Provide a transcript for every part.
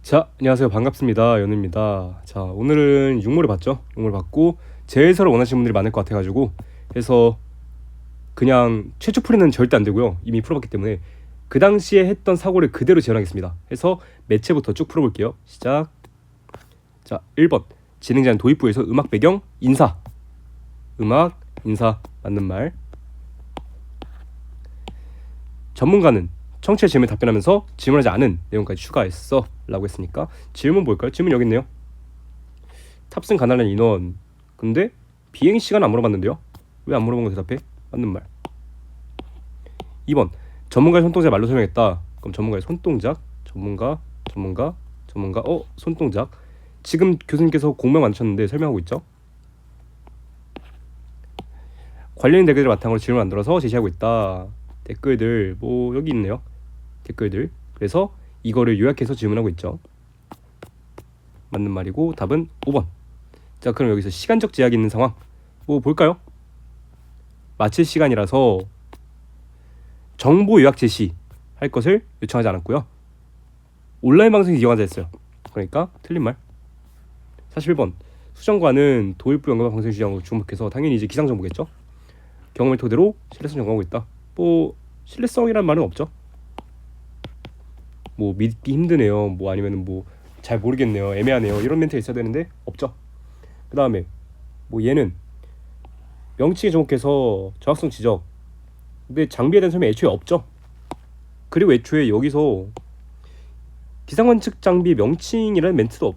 자, 안녕하세요. 반갑습니다. 연우입니다. 자, 오늘은 육모를 봤죠? 육모를 봤고 제 해설을 원하시는 분들이 많을 것 같아가지고 해서 그냥 최초 풀이는 절대 안 되고요. 이미 풀어봤기 때문에 그 당시에 했던 사고를 그대로 재현하겠습니다. 해서 매체부터 쭉 풀어볼게요. 시작. 자, 1번 진행자는 도입부에서 음악 배경 인사. 음악 인사 맞는 말. 전문가는 청취자 질문에 답변하면서 질문하지 않은 내용까지 추가했어 라고 했으니까 질문 볼까요? 질문 여기 있네요. 탑승 가능한 인원. 근데 비행시간 안 물어봤는데요? 왜 안 물어본 거 대답해? 맞는 말. 2번 전문가의 손동작 말로 설명했다. 그럼 전문가의 손동작. 전문가 손동작. 지금 교수님께서 공명 만드셨는데 설명하고 있죠. 관련 댓글을 바탕으로 질문 만들어서 제시하고 있다. 댓글들 뭐 여기 있네요. 댓글들. 그래서 이거를 요약해서 질문하고 있죠. 맞는 말이고 답은 5번. 자, 그럼 여기서 시간적 제약이 있는 상황 뭐 볼까요? 마칠 시간이라서 정보 요약 제시 할 것을 요청하지 않았고요. 온라인 방송이 이용하자 했어요. 그러니까 틀린 말. 41번 수정관은 도입부 연구와 방송 주장으로 주목해서 당연히 이제 기상 정보겠죠. 경험을 토대로 신뢰성 점검하고 있다. 뭐 신뢰성이란 말은 없죠. 뭐 믿기 힘드네요. 뭐 아니면은 뭐 잘 모르겠네요. 애매하네요. 이런 멘트가 있어야 되는데 없죠. 그 다음에 뭐 얘는 명칭에 주목해서 정확성 지적. 근데 장비에 대한 설명 애초에 없죠. 그리고 애초에 여기서 기상관측 장비 명칭이라는 멘트도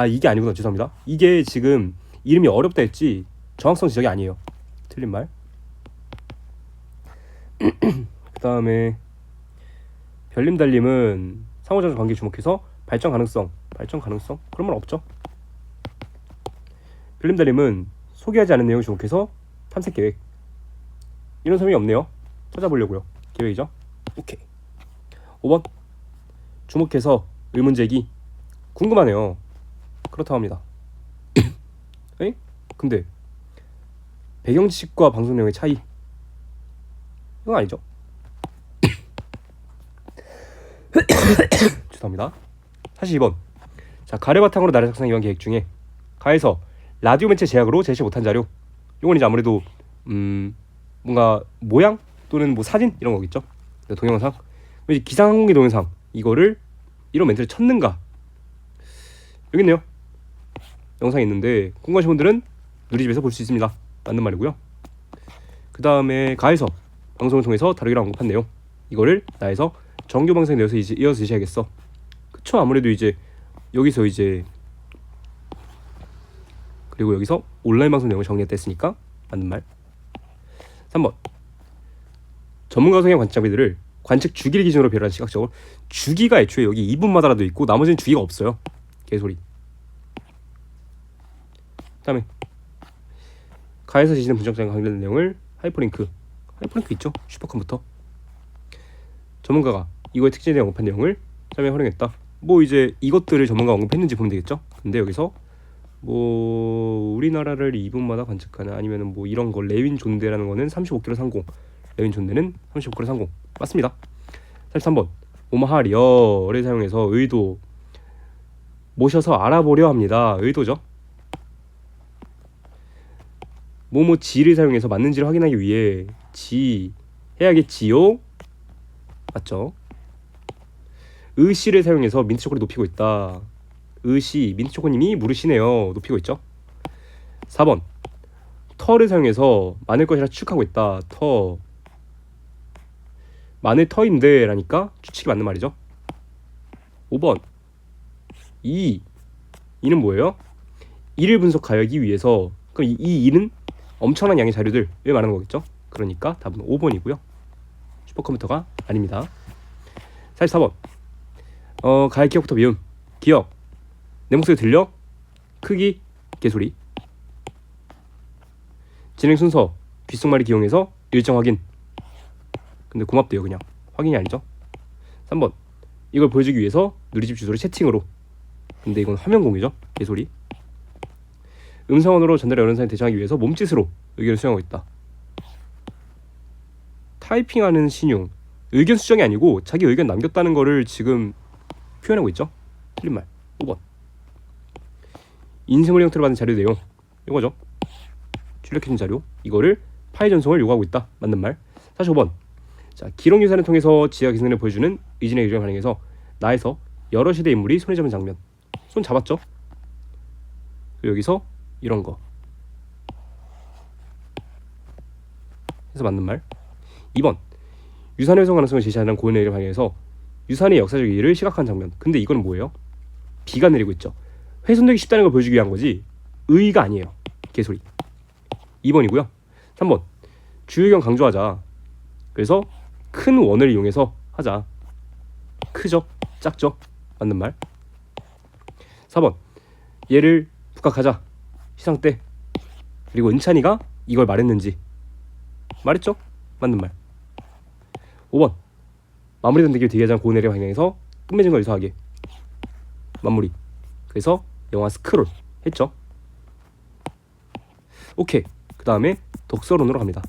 이게 아니구나. 죄송합니다. 이게 지금 이름이 어렵다 했지 정확성 지적이 아니에요. 틀린 말. 그 다음에 별님 달님은 상호작용 관계에 주목해서 발전 가능성 그런 말 없죠. 별님 달님은 소개하지 않은 내용에 주목해서 탐색 계획 이런 설명이 없네요. 찾아보려고요. 계획이죠. 오케이. 5번 주목해서 의문 제기. 궁금하네요. 그렇다고 합니다. 에이? 근데 배경 지식과 방송 내용의 차이 이건 아니죠. 죄송합니다. 42번 자, 가래 바탕으로 나래 작성 이완 계획 중에 가에서 라디오 매체 제약으로 제시 못한 자료. 이건 이제 아무래도 뭔가 모양 또는 뭐 사진 이런 거겠죠. 동영상. 이제 기상항공기 동영상 이거를 이런 멘트를 쳤는가. 여기 있네요. 영상이 있는데 궁금하신 분들은 누리집에서 볼 수 있습니다. 맞는 말이고요. 그 다음에 가에서 방송을 통해서 다루기로 언급한 내용 이거를 나에서 정규 방송에 내어서 이제 이어서 제시하겠어. 그쵸. 아무래도 이제 여기서 이제 그리고 여기서 온라인 방송 내용을 정리했다 했으니까 맞는 말. 3번 전문가 성향 관측 장비들을 관측 주기를 기준으로 배열한 시각적으로. 주기가 애초에 여기 2분마다라도 있고 나머지는 주기가 없어요. 개소리. 그 다음에 가에서 제시된 분석장과 관련된 내용을 하이퍼링크 있죠. 슈퍼컴퓨터. 전문가가 이거의 특징에 대해 언급한 내용을 설명에 활용했다. 뭐 이제 이것들을 전문가가 언급했는지 보면 되겠죠. 근데 여기서 뭐 우리나라를 2분마다 관측하는 아니면은 뭐 이런 거 레윈 존대라는 거는 35km 상공. 레윈 존대는 35km 상공. 맞습니다. 43번 오마하 리어를 사용해서 의도 모셔서 알아보려 합니다. 의도죠. 뭐뭐 지를 사용해서 맞는지를 확인하기 위해 지 해야겠지요. 맞죠. 의시를 사용해서 민트초코를 높이고 있다. 의시 민트초코님이 물으시네요. 높이고 있죠. 4번 터를 사용해서 많을 것이라 추측하고 있다. 터 많을 터인데 라니까 추측이 맞는 말이죠. 5번 이는 뭐예요? 이를 분석하기 위해서. 그럼 이 이는 엄청난 양의 자료들을 말하는 거겠죠. 그러니까 답은 5번이고요 슈퍼컴퓨터가 아닙니다. 44번 가의 기억부터 미음. 기억 내 목소리 들려? 크기 개소리. 진행 순서 귓속말이 기용해서 일정 확인. 근데 고맙대요. 그냥 확인이 아니죠. 3번 이걸 보여주기 위해서 누리집 주소를 채팅으로. 근데 이건 화면 공유죠. 개소리. 음성언어로 전달해 언어사에 대처하기 위해서 몸짓으로 의견을 수용하고 있다. 타이핑하는 신용. 의견 수정이 아니고 자기 의견 남겼다는 거를 지금 표현하고 있죠. 틀린 말. 5번. 인쇄물 형태로 받은 자료 내용. 이거죠. 출력해준 자료. 이거를 파일 전송을 요구하고 있다. 맞는 말. 45번. 자, 기록 유산을 통해서 지하 기능을 보여주는 의진의 의견을 반영해서 나에서 여러 시대 인물이 손에 잡은 장면. 손 잡았죠? 여기서 이런 거. 해서 맞는 말. 2번. 유산의 훼손 가능성을 제시하는 고인의 의를 반영해서 유산의 역사적 의의를 시각화한 장면. 근데 이거는 뭐예요? 비가 내리고 있죠. 훼손되기 쉽다는 걸 보여주기 위한 거지 의의가 아니에요. 개소리. 2번이고요. 3번. 주의경 강조하자. 그래서 큰 원을 이용해서 하자. 크죠? 작죠? 맞는 말. 4번. 얘를 북학하자. 시상 때. 그리고 은찬이가 이걸 말했는지. 말했죠? 맞는 말. 5번. 마무리된 대기를 대기하지 않고 고은혜를 방향해서 끝맺은 걸 유사하게. 마무리. 그래서 영화 스크롤 했죠. 오케이. 그 다음에 독서론으로 갑니다.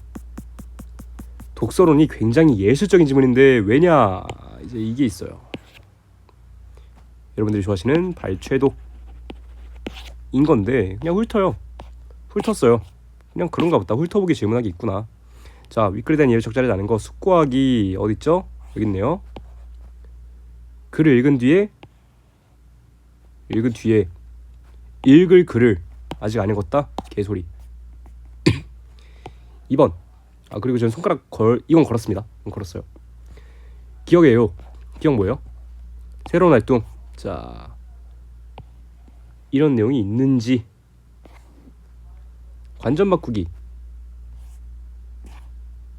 독서론이 굉장히 예술적인 지문인데 왜냐? 이제 이게 있어요. 여러분들이 좋아하시는 발췌독인 건데 그냥 훑어요. 훑었어요. 그냥 그런가 보다. 훑어보기 질문하기 있구나. 자, 윗글에 대한 이해를 적절하지 않은 거 숙고하기 어딨죠? 여기 있네요. 글을 읽은 뒤에 읽을 글을 아직 안 읽었다? 개소리. 2번. 아, 그리고 저는 손가락 이건 걸었습니다. 이건 걸었어요. 기억이에요. 기억 뭐예요? 새로운 활동. 자, 이런 내용이 있는지. 관전 바꾸기.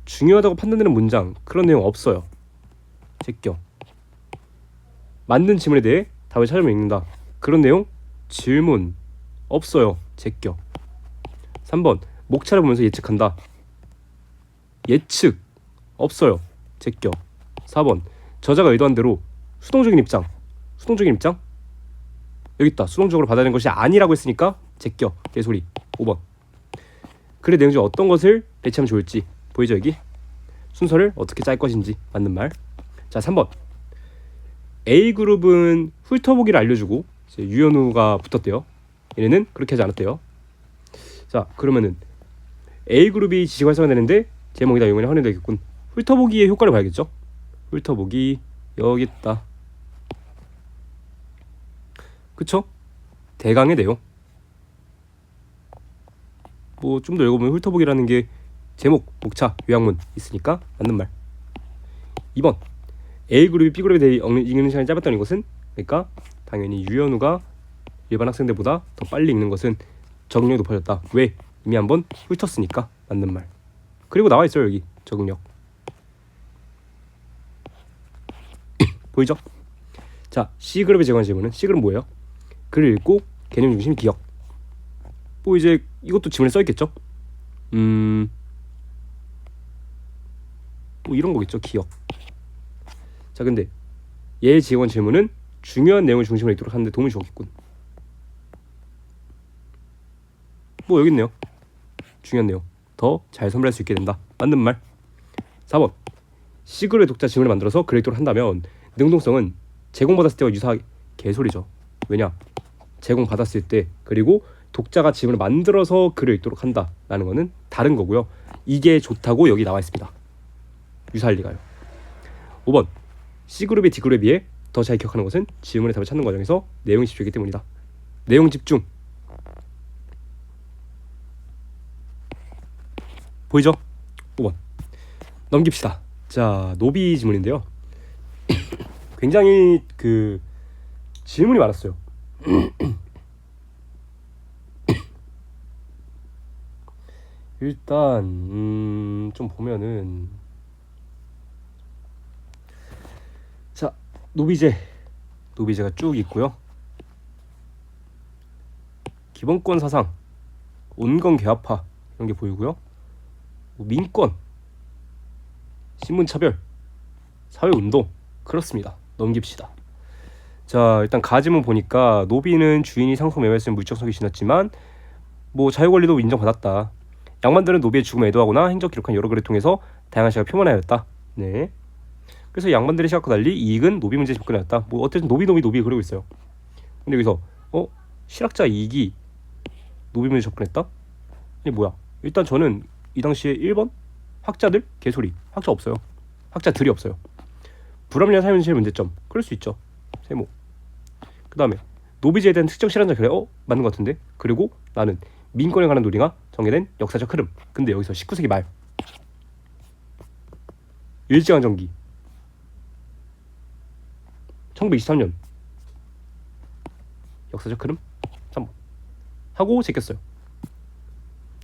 중요하다고 판단되는 문장. 그런 내용 없어요. 제껴. 만든 질문에 대해 답을 찾으면 읽는다. 그런 내용 질문 없어요. 제껴. 3번. 목차를 보면서 예측한다. 예측 없어요. 제껴. 4번. 저자가 의도한 대로 수동적인 입장. 수동적인 입장? 여기 있다. 수동적으로 받아들이는 것이 아니라고 했으니까 제껴. 개소리. 5번. 글의 내용 중 어떤 것을 배치하면 좋을지. 보이죠 여기? 순서를 어떻게 짤 것인지. 맞는 말. 자, 3번. A그룹은 훑어보기를 알려주고 이제 유현우가 붙었대요. 얘네는 그렇게 하지 않았대요. 자, 그러면은 A그룹이 지식 활성화되는데 제목이다 용어는 활용되겠군. 훑어보기의 효과를 봐야겠죠. 훑어보기 여기 있다. 그쵸? 대강의 내용. 뭐 좀 더 읽어보면 훑어보기라는 게 제목, 목차, 요약문 있으니까 맞는 말. 2번. A그룹이 B그룹에 대해 읽는 시간이 짧았다는 것은, 그러니까 당연히 유현우가 일반 학생들보다 더 빨리 읽는 것은 적응력이 높아졌다. 왜? 이미 한번 훑었으니까. 맞는 말. 그리고 나와 있어요 여기 적응력. 보이죠? 자, C그룹에 제공한 질문은, C그룹 뭐예요? 글을 읽고 개념 중심 기억. 뭐 이제 이것도 지문에 써 있겠죠? 뭐 이런 거겠죠. 기억. 자, 근데 얘의 제공한 질문은 중요한 내용을 중심으로 읽도록 하는데 도움이 주었겠군. 뭐 여기 있네요. 중요한 내용 더 잘 선별할 수 있게 된다. 맞는 말. 4번. C그룹의 독자 지문을 만들어서 글을 읽도록 한다면 능동성은 제공받았을 때와 유사하게. 개소리죠. 왜냐? 제공받았을 때 그리고 독자가 지문을 만들어서 글을 읽도록 한다라는 거는 다른 거고요. 이게 좋다고 여기 나와 있습니다. 유사할 리가요. 5번. C그룹이 D그룹에 비해 더 잘 기억하는 것은 질문의 답을 찾는 과정에서 내용이 집중이기 때문이다. 내용 집중. 보이죠? 5번. 넘깁시다. 자, 노비 지문인데요. 굉장히 그 질문이 많았어요. 일단 좀 보면은, 자, 노비제가 쭉 있고요. 기본권 사상, 온건 개화파 이런 게 보이고요. 민권, 신문차별, 사회운동. 그렇습니다. 넘깁시다. 자, 일단 가지문 보니까 노비는 주인이 상속 매매했으면 물적 성이 지났지만 뭐 자유권리도 인정받았다. 양반들은 노비의 죽음에 애도하거나 행적 기록한 여러 글을 통해서 다양한 시각을 표현하였다. 네. 그래서 양반들의 시각과 달리 이익은 노비 문제에 접근하였다. 뭐 어쨌든 노비 그러고 있어요. 근데 여기서 실학자 2기 노비문에 접근했다? 이게 뭐야? 일단 저는 이 당시에 1번 학자들 개소리. 학자 없어요. 학자들이 없어요. 불합리한 사회현실 문제점. 그럴 수 있죠. 세모. 그 다음에 노비제에 대한 특정 실현자 그래? 맞는 것 같은데? 그리고 나는 민권에 관한 논의가 정해된 역사적 흐름. 근데 여기서 19세기 말 일제강점기 1923년 역사적 흐름 3번 하고 제꼈어요.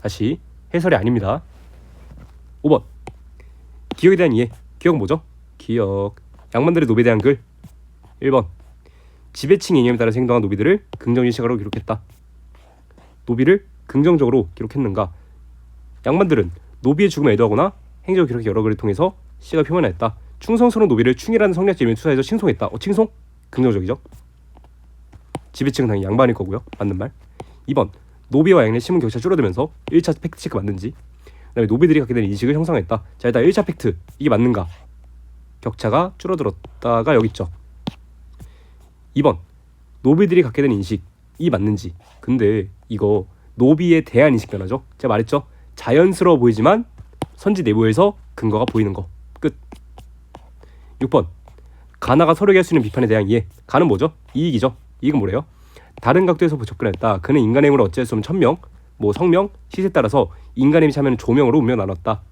다시 해설이 아닙니다. 5번 기억에 대한 이해. 기억은 뭐죠? 기억 양반들의 노비에 대한 글. 1번 지배층 이념에 따라 행동한 노비들을 긍정적인 시각으로 기록했다. 노비를 긍정적으로 기록했는가? 양반들은 노비의 죽음에 애도하거나 행적 기록 여러 글을 통해서 시가 표현하였다. 충성스러운 노비를 충이라는 성략자 이름을 투사해서 칭송했다. 칭송? 긍정적이죠. 지배층은 당연히 양반일 거고요. 맞는 말. 2번 노비와 양의 신분 격차가 줄어들면서 1차 팩트체크 맞는지. 그 다음에 노비들이 갖게 된 인식을 형성했다. 자, 일단 1차 팩트 이게 맞는가? 격차가 줄어들었다가 여기 있죠. 2번 노비들이 갖게 된 인식이 맞는지. 근데 이거 노비에 대한 인식 변화죠. 제가 말했죠. 자연스러워 보이지만 선지 내부에서 근거가 보이는 거. 끝. 6번 가나가 서로에게 할 수 있는 비판에 대한 이해. 가는 뭐죠? 이익이죠. 이익은 뭐래요? 다른 각도에서 접근했다. 그는 인간의 힘으로 어찌할 수 없는 천명, 성명, 시세에 따라서 인간의 힘이 참여하는 조명으로 운명 나눴다.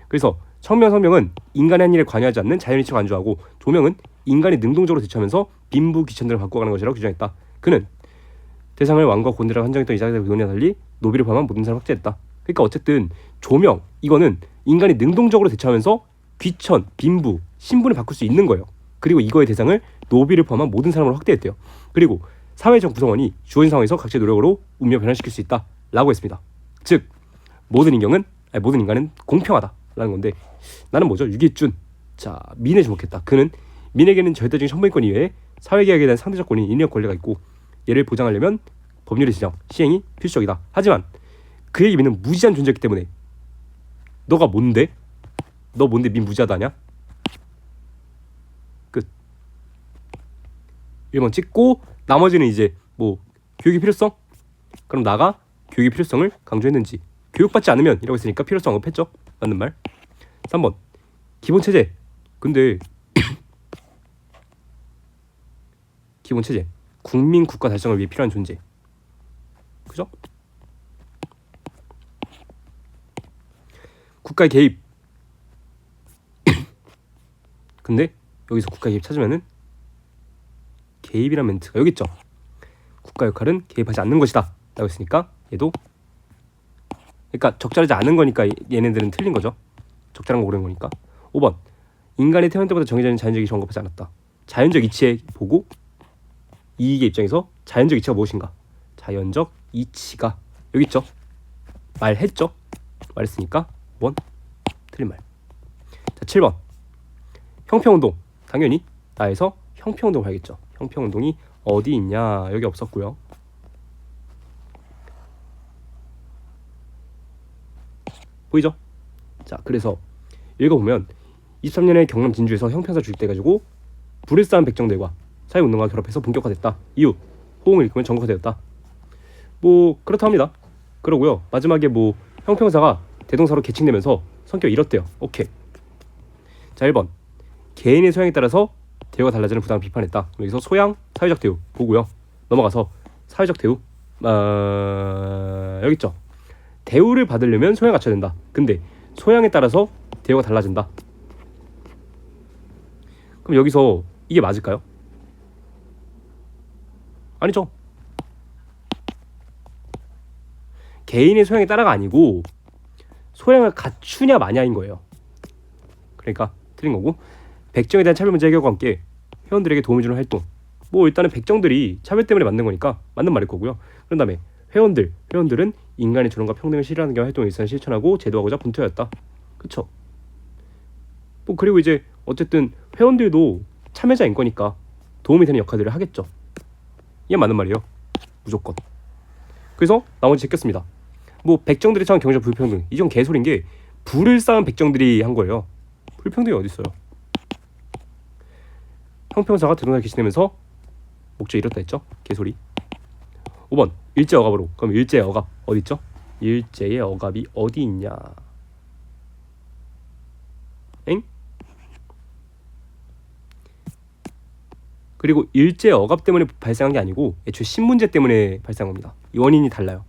그래서 천명, 성명은 인간의 한 일에 관여하지 않는 자연이치를 간주하고 조명은 인간이 능동적으로 대처하면서 빈부 귀천들을 바꿔가는 것이라고 규정했다. 그는 대상을 왕과 곤대라고 한정했던 이자의 논의와 달리 노비를 포함한 모든 사람을 확제했다. 그러니까 어쨌든 조명 이거는 인간이 능동적으로 대처하면서 귀천, 빈부, 신분을 바꿀 수 있는 거예요. 그리고 이거의 대상을 노비를 포함한 모든 사람으로 확대했대요. 그리고 사회적 구성원이 주어진 상황에서 각자의 노력으로 운명을 변화시킬 수 있다 라고 했습니다. 즉 모든 인간은 공평하다라는 건데 나는 뭐죠? 유기준. 자, 민에 주목했다. 그는 민에게는 절대적인 성분권 이외에 사회계약에 대한 상대적 권위, 인력 권리가 있고 얘를 보장하려면 법률의 지정, 시행이 필수적이다. 하지만 그에게 민은 무지한 존재이기 때문에 너가 뭔데? 너 뭔데 민 무지하다냐? 끝. 1번 찍고 나머지는 이제 뭐 교육의 필요성? 그럼 나가 교육의 필요성을 강조했는지. 교육받지 않으면 이라고 했으니까 필요성 언급했죠. 맞는 말. 3번 기본체제. 근데 기본체제 국민 국가 달성을 위해 필요한 존재. 그죠? 국가의 개입. 근데 여기서 국가의 개입 찾으면은 개입이란 멘트가 여기 있죠. 국가 역할은 개입하지 않는 것이다 라고 했으니까 얘도 그러니까 적절하지 않은 거니까 얘네들은 틀린 거죠. 적절한 거 고른 거니까. 5번 인간이 태어날 때부터 정해져 있는 자연적 이치를 언급하지 않았다. 자연적 이치에 보고 이익의 입장에서 자연적 이치가 무엇인가. 자연적 이치가 여기 있죠. 말했죠. 말했으니까 5번 틀린 말. 자, 7번 형평운동. 당연히 나에서 형평운동 봐야겠죠. 형평운동이 어디 있냐. 여기 없었고요. 보이죠? 자, 그래서 읽어보면 23년에 경남 진주에서 형평사 주입돼가지고 불을 쌓은 백정들과 사회운동가 결합해서 본격화됐다. 이유 호응을 일으키면 전국화되었다. 뭐 그렇다 합니다. 그러고요 마지막에 뭐 형평사가 대동사로 계칭되면서 성격이 이렇대요. 오케이. 자, 1번 개인의 소양에 따라서 대우가 달라지는 부당을 비판했다. 여기서 소양, 사회적 대우 보고요. 넘어가서 사회적 대우 여기 있죠. 대우를 받으려면 소양을 갖춰야 된다. 근데 소양에 따라서 대우가 달라진다. 그럼 여기서 이게 맞을까요? 아니죠. 개인의 소양에 따라가 아니고 소양을 갖추냐 마냐인 거예요. 그러니까 틀린 거고, 백정에 대한 차별 문제 해결과 함께 회원들에게 도움을 주는 활동. 뭐 일단은 백정들이 차별 때문에 만든 거니까 맞는 말일 거고요. 그런 다음에 회원들은 인간의 존엄과 평등을 실현하는 게 활동을 일선 실천하고 제도하고자 분투하였다. 그쵸? 뭐 그리고 이제 어쨌든 회원들도 참여자인 거니까 도움이 되는 역할들을 하겠죠. 이게 맞는 말이에요. 무조건. 그래서 나머지 제꼈습니다. 뭐 백정들이 처한 경제적 불평등, 이건 개소리인 게 불을 쌓은 백정들이 한 거예요. 불평등이 어디 있어요? 형평사가 대동사를 개시되면서 목적이 이렇다 했죠? 개소리. 5번 일제 억압으로. 그럼 일제 억압 어디 있죠? 일제의 억압이 어디 있냐? 엥? 그리고 일제 억압 때문에 발생한 게 아니고 애초에 신문제 때문에 발생한 겁니다. 이 원인이 달라요.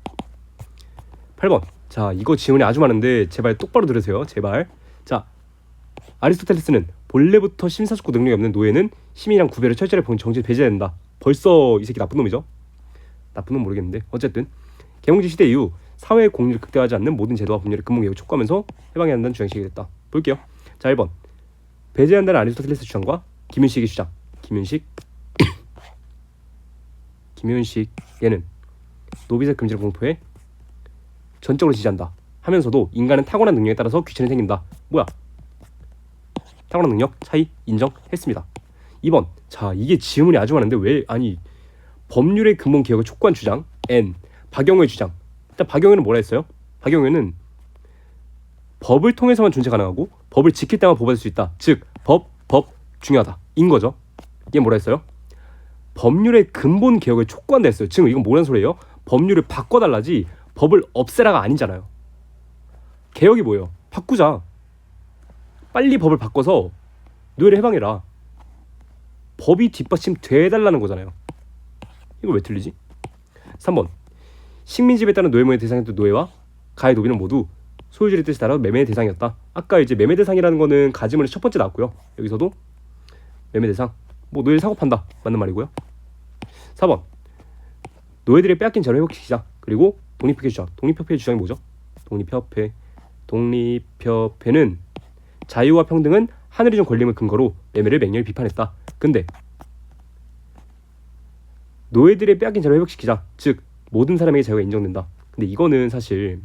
8번. 자, 이거 지문이 아주 많은데 제발 똑바로 들으세요. 제발. 자, 아리스토텔레스는 본래부터 심사숙고 능력이 없는 노예는 시민이랑 구별을 철저히 정치에 배제해야 된다. 벌써 이 새끼 나쁜 놈이죠? 나쁜 놈 모르겠는데 어쨌든 계몽제 시대 이후 사회의 공리를 극대화하지 않는 모든 제도와 법률의 근본 개혁을 촉구하면서 해방해야 한다는 주장식이 됐다. 볼게요. 자, 1번. 배제한다는 아리스토텔레스 주장과 김윤식의 주장. 김윤식 얘는 노비세 금지를 공포해 전적으로 지지한다 하면서도 인간은 타고난 능력에 따라서 귀천이 생긴다. 뭐야? 타고난 능력 차이 인정했습니다. 2번. 자, 이게 지문이 아주 많은데 왜 아니 법률의 근본 개혁을 촉구한 주장 N. 박영호의 주장. 일단 박영호는 뭐라 했어요? 박영호는 법을 통해서만 존재 가능하고 법을 지킬 때만 보호받을 수 있다. 즉 법 중요하다 인 거죠. 이게 뭐라 했어요? 법률의 근본 개혁을 촉구한다 했어요. 지금 이건 뭐라는 소리예요? 법률을 바꿔달라지 법을 없애라가 아니잖아요. 개혁이 뭐예요? 바꾸자. 빨리 법을 바꿔서 노예를 해방해라. 법이 뒷받침 돼달라는 거잖아요. 이거 왜 틀리지? 3번. 식민지배에 따른 노예무의 대상이었던 노예와 가해 노비는 모두 소유주의 뜻에 따라 매매의 대상이었다. 아까 이제 매매 대상이라는 거는 가지문에서 첫 번째 나왔고요. 여기서도 매매 대상. 뭐 노예를 사고 판다. 맞는 말이고요. 4번. 노예들의 빼앗긴 자를 회복시키자. 그리고 독립협회 주장. 독립협회의 주장이 뭐죠? 독립협회는 자유와 평등은 하늘이 준 권lim을 근거로 매매를 맹렬히 비판했다. 근데 노예들의 빼앗긴 자를 회복시키자. 즉 모든 사람에게 자유가 인정된다. 근데 이거는 사실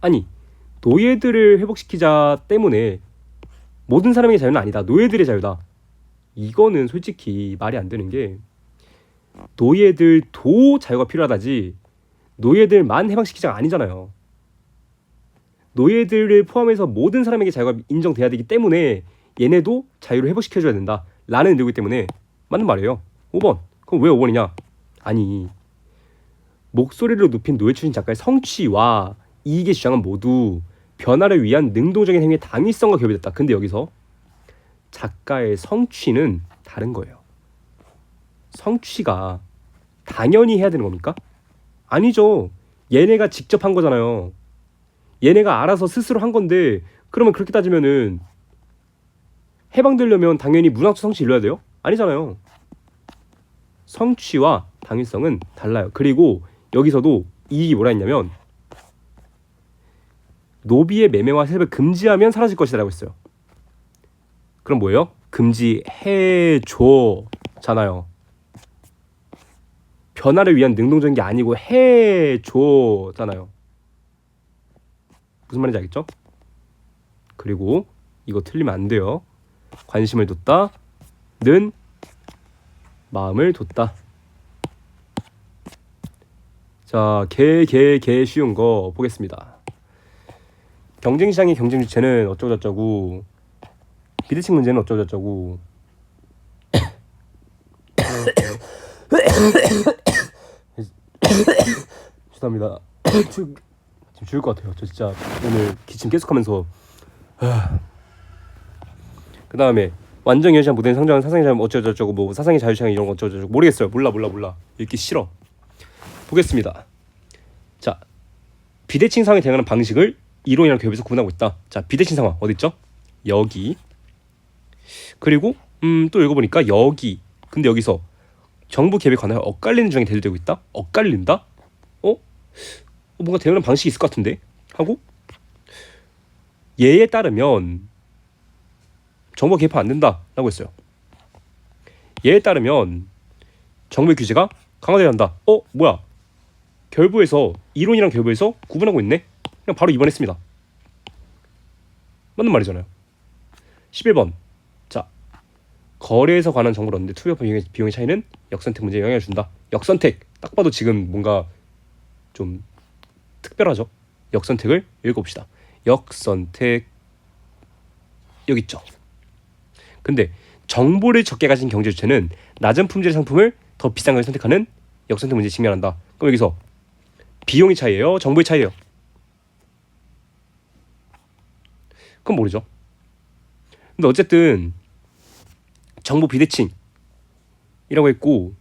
아니 노예들을 회복시키자 때문에 모든 사람에게 자유는 아니다. 노예들의 자유다. 이거는 솔직히 말이 안 되는 게 노예들도 자유가 필요하다지 노예들만 해방시키자가 아니잖아요. 노예들을 포함해서 모든 사람에게 자유가 인정돼야 되기 때문에 얘네도 자유를 회복시켜줘야 된다 라는 의도이기 때문에 맞는 말이에요. 5번. 그럼 왜 5번이냐? 아니 목소리를 높인 노예 출신 작가의 성취와 이익의 주장은 모두 변화를 위한 능동적인 행위의 당위성과 결부됐다. 근데 여기서 작가의 성취는 다른 거예요. 성취가 당연히 해야 되는 겁니까? 아니죠. 얘네가 직접 한 거잖아요. 얘네가 알아서 스스로 한 건데 그러면 그렇게 따지면은 해방되려면 당연히 문학적 성취 일러야 돼요? 아니잖아요. 성취와 당위성은 달라요. 그리고 여기서도 이익이 뭐라 했냐면 노비의 매매와 세습을 금지하면 사라질 것이다 라고 했어요. 그럼 뭐예요? 금지해줘잖아요. 변화를 위한 능동적인 게 아니고 해줘잖아요. 무슨 말인지 알겠죠? 그리고 이거 틀리면 안 돼요. 관심을 뒀다는 마음을 뒀다. 자, 개 쉬운 거 보겠습니다. 경쟁시장의 경쟁 주체는 어쩌고저쩌고 비대칭 문제는 어쩌고저쩌고 죄송합니다. 지금 죽을 것 같아요. 저 진짜 오늘 기침 계속하면서 그 다음에 완전 여시한 무대에 상정한 사상의 자유 어쩌고저쩌고 뭐 사상의 자유시장 이런 거 어쩌고저쩌고 모르겠어요. 몰라 읽기 싫어. 보겠습니다. 자, 비대칭 상황에 대응하는 방식을 이론이랑 결부해서 구분하고 있다. 자, 비대칭 상황 어디 있죠? 여기. 그리고 또 읽어보니까 여기. 근데 여기서 정부 개입에 관하여 엇갈리는 주장이 대두되고 있다. 엇갈린다? 뭔가 대응하는 방식이 있을 것 같은데? 하고 얘에 따르면 정부가 개입하면 안 된다 라고 했어요. 얘에 따르면 정부의 규제가 강화돼야 한다. 뭐야? 결부해서 이론이랑 결부해서 구분하고 있네. 그냥 바로 2번 했습니다. 맞는 말이잖아요. 11번. 자, 거래에서 관한 정보를 얻는데 투표 비용의 차이는 역선택 문제에 영향을 준다. 역선택. 딱 봐도 지금 뭔가 좀 특별하죠. 역선택을 읽어봅시다. 역선택 여기 있죠. 근데 정보를 적게 가진 경제 주체는 낮은 품질의 상품을 더 비싼 가격에 선택하는 역선택 문제에 직면한다. 그럼 여기서 비용의 차이예요? 정보의 차이예요? 그건 모르죠. 근데 어쨌든 정보 비대칭이라고 했고,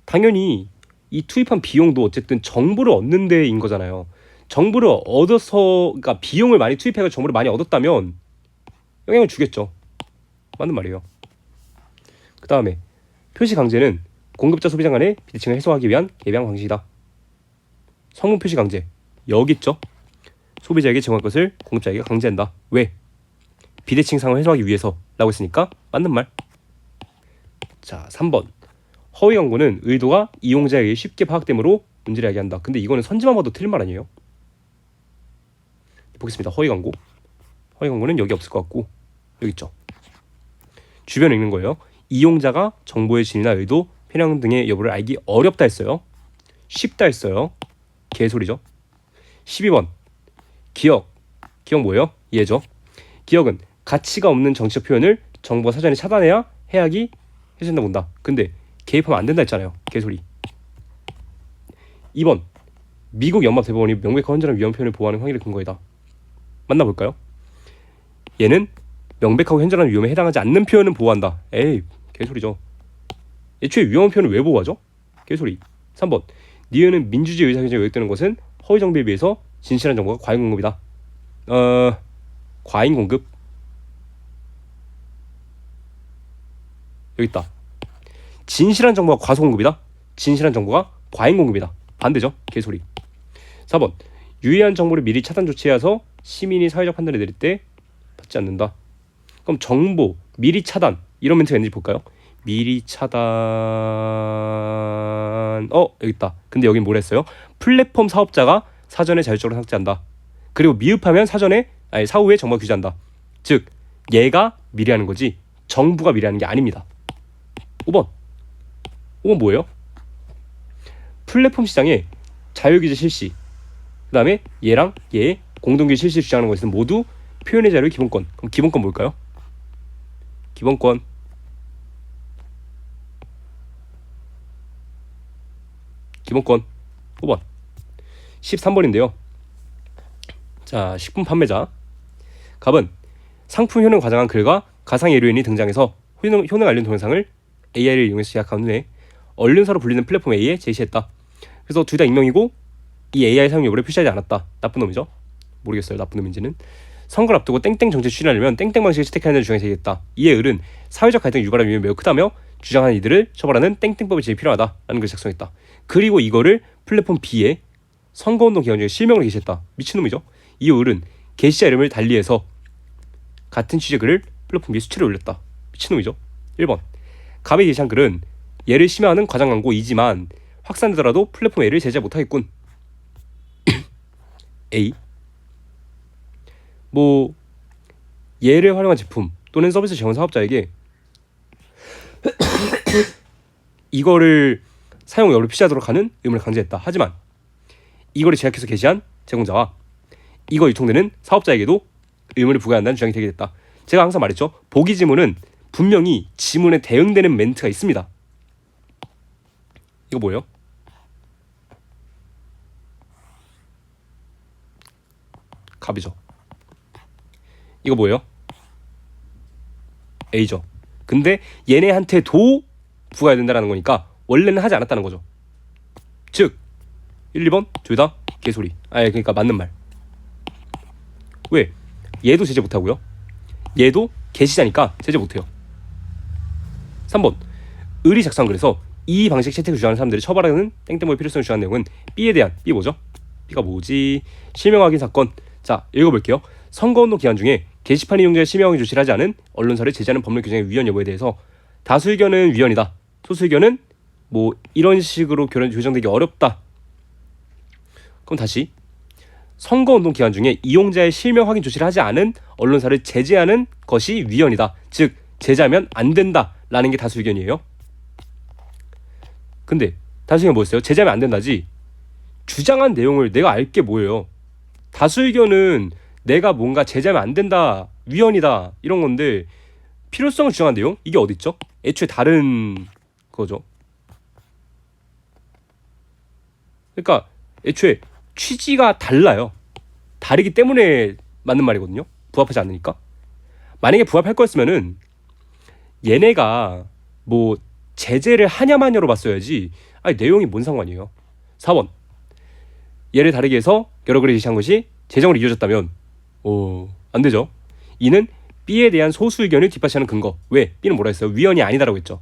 당연히 이 투입한 비용도 어쨌든 정보를 얻는 데인 거잖아요. 정보를 얻어서, 그러니까 비용을 많이 투입해서 정보를 많이 얻었다면 영향을 주겠죠. 맞는 말이에요. 그 다음에 표시 강제는 공급자 소비자 간의 비대칭을 해소하기 위한 개방 방식이다. 성분 표시 강제 여기 있죠. 소비자에게 제공할 것을 공급자에게 강제한다. 왜? 비대칭 상황을 해소하기 위해서 라고 했으니까 맞는 말. 자, 3번 허위 광고는 의도가 이용자에 의해 쉽게 파악되므로 문제를 야기한다. 근데 이거는 선지만 봐도 틀린 말 아니에요? 보겠습니다. 허위 광고는 여기 없을 것 같고 여기 있죠. 주변에 읽는 거예요. 이용자가 정보의 진위나 의도, 편향 등의 여부를 알기 어렵다 했어요. 쉽다 했어요. 개소리죠. 12번 기억 뭐예요? 예죠. 기억은 가치가 없는 정치적 표현을 정보가 사전에 차단해야 해악이 해준다 본다. 근데 개입하면 안 된다 했잖아요. 개소리. 2번 미국 연합대법원이 명백한 헌재라는 위헌 표현을 보호하는 확인의 근거이다. 만나볼까요? 얘는 명백하고 현저한 위험에 해당하지 않는 표현은 보호한다. 에이, 개소리죠. 애초에 위험한 표현을 왜 보호하죠? 개소리. 3번 니은은 민주주의 의사결정에 요약되는 것은 허위 정보에 비해서 진실한 정보가 과잉 공급이다. 과잉 공급 여기 있다. 진실한 정보가 과소 공급이다. 진실한 정보가 과잉 공급이다. 반대죠. 개소리. 4번 유해한 정보를 미리 차단 조치해서 시민이 사회적 판단을 내릴 때 받지 않는다. 그럼 정보 미리 차단 이런 멘트가 있는지 볼까요? 미리 차단 여기 있다. 근데 여긴 뭘 했어요? 플랫폼 사업자가 사전에 자율적으로 삭제한다. 그리고 미흡하면 사후에 정보가 규제한다. 즉 얘가 미리 하는 거지 정부가 미리 하는 게 아닙니다. 5번 뭐예요? 플랫폼 시장에 자유규제 실시, 그 다음에 얘랑 얘 공동규제 실시 주장하는 것은 모두 표현의 자유의 기본권. 그럼 기본권 뭘까요? 기본권 5번 13번인데요 자, 식품 판매자 갑은 상품 효능 과장한 글과 가상 예료인이 등장해서 효능 관련 동영상을 AI를 이용해서 제작한 후에 언론사로 불리는 플랫폼 A에 제시했다. 그래서 둘 다 익명이고 이 AI 사용 여부를 표시하지 않았다. 나쁜 놈이죠. 모르겠어요. 나쁜 놈인지는. 선거를 앞두고 땡땡 정책 추진하려면 땡땡 방식을 채택해야 한다는 주장이 되겠다. 이에 을은 사회적 갈등이 유발하는 위험이 매우 크다며 주장하는 이들을 처벌하는 땡땡법이 제일 필요하다라는 걸 작성했다. 그리고 이거를 플랫폼 B에 선거운동 기간 중에 실명으로 게시했다. 미친놈이죠. 이후 을은 게시자 이름을 달리해서 같은 취재 글을 플랫폼 B에 수치를 올렸다. 미친놈이죠. 1번 갑이 게시한 글은 얘를 심화하는 과장 광고이지만 확산되더라도 플랫폼 A를 제재 못하겠군. A 얘를 활용한 제품 또는 서비스 제공 사업자에게 이거를 사용 여부를 표시하도록 하는 의무를 강제했다. 하지만 이거를 제약해서 게시한 제공자와 이거 유통되는 사업자에게도 의무를 부과한다는 주장이 되게 됐다. 제가 항상 말했죠. 보기 지문은 분명히 지문에 대응되는 멘트가 있습니다. 이거 뭐예요? 갑이죠. 이거 뭐예요? A죠. 근데 얘네한테도 부과해야 된다는 거니까 원래는 하지 않았다는 거죠. 즉 1, 2번 둘 다 개소리. 그러니까 맞는 말. 왜? 얘도 제재 못하고요. 얘도 게시자니까 제재 못해요. 3번 을이 작성한 글에서 이 방식 채택을 주장하는 사람들을 처벌하는 땡땡보의 필요성을 주장하는 내용은 B에 대한 B 뭐죠? B가 뭐지? 실명 확인 사건. 자, 읽어볼게요. 선거운동 기간 중에 게시판 이용자의 실명 확인 조치를 하지 않은 언론사를 제재하는 법률 규정의 위헌 여부에 대해서 다수 의견은 위헌이다. 소수 의견은 이런 식으로 교정되기 어렵다. 그럼 다시 선거운동 기간 중에 이용자의 실명 확인 조치를 하지 않은 언론사를 제재하는 것이 위헌이다. 즉 제재하면 안 된다라는 게 다수 의견이에요. 근데 다수 의견 뭐였어요? 제재하면 안 된다지. 주장한 내용을 내가 알 게 뭐예요? 다수 의견은 내가 뭔가 제재하면 안 된다, 위헌이다 이런 건데 필요성을 주장한 내용 이게 어디 있죠? 애초에 다른 거죠. 그러니까 애초에 취지가 달라요. 다르기 때문에 맞는 말이거든요. 부합하지 않으니까. 만약에 부합할 거였으면은 얘네가 뭐 제재를 하냐마냐로 봤어야지. 아니 내용이 뭔 상관이에요. 4번. 얘를 다르게 해서 여러 글을 제시한 것이 재정으로 이어졌다면 안 되죠. 이는 B에 대한 소수 의견을 뒷받침하는 근거. 왜? B는 뭐라 했어요? 위헌이 아니다라고 했죠.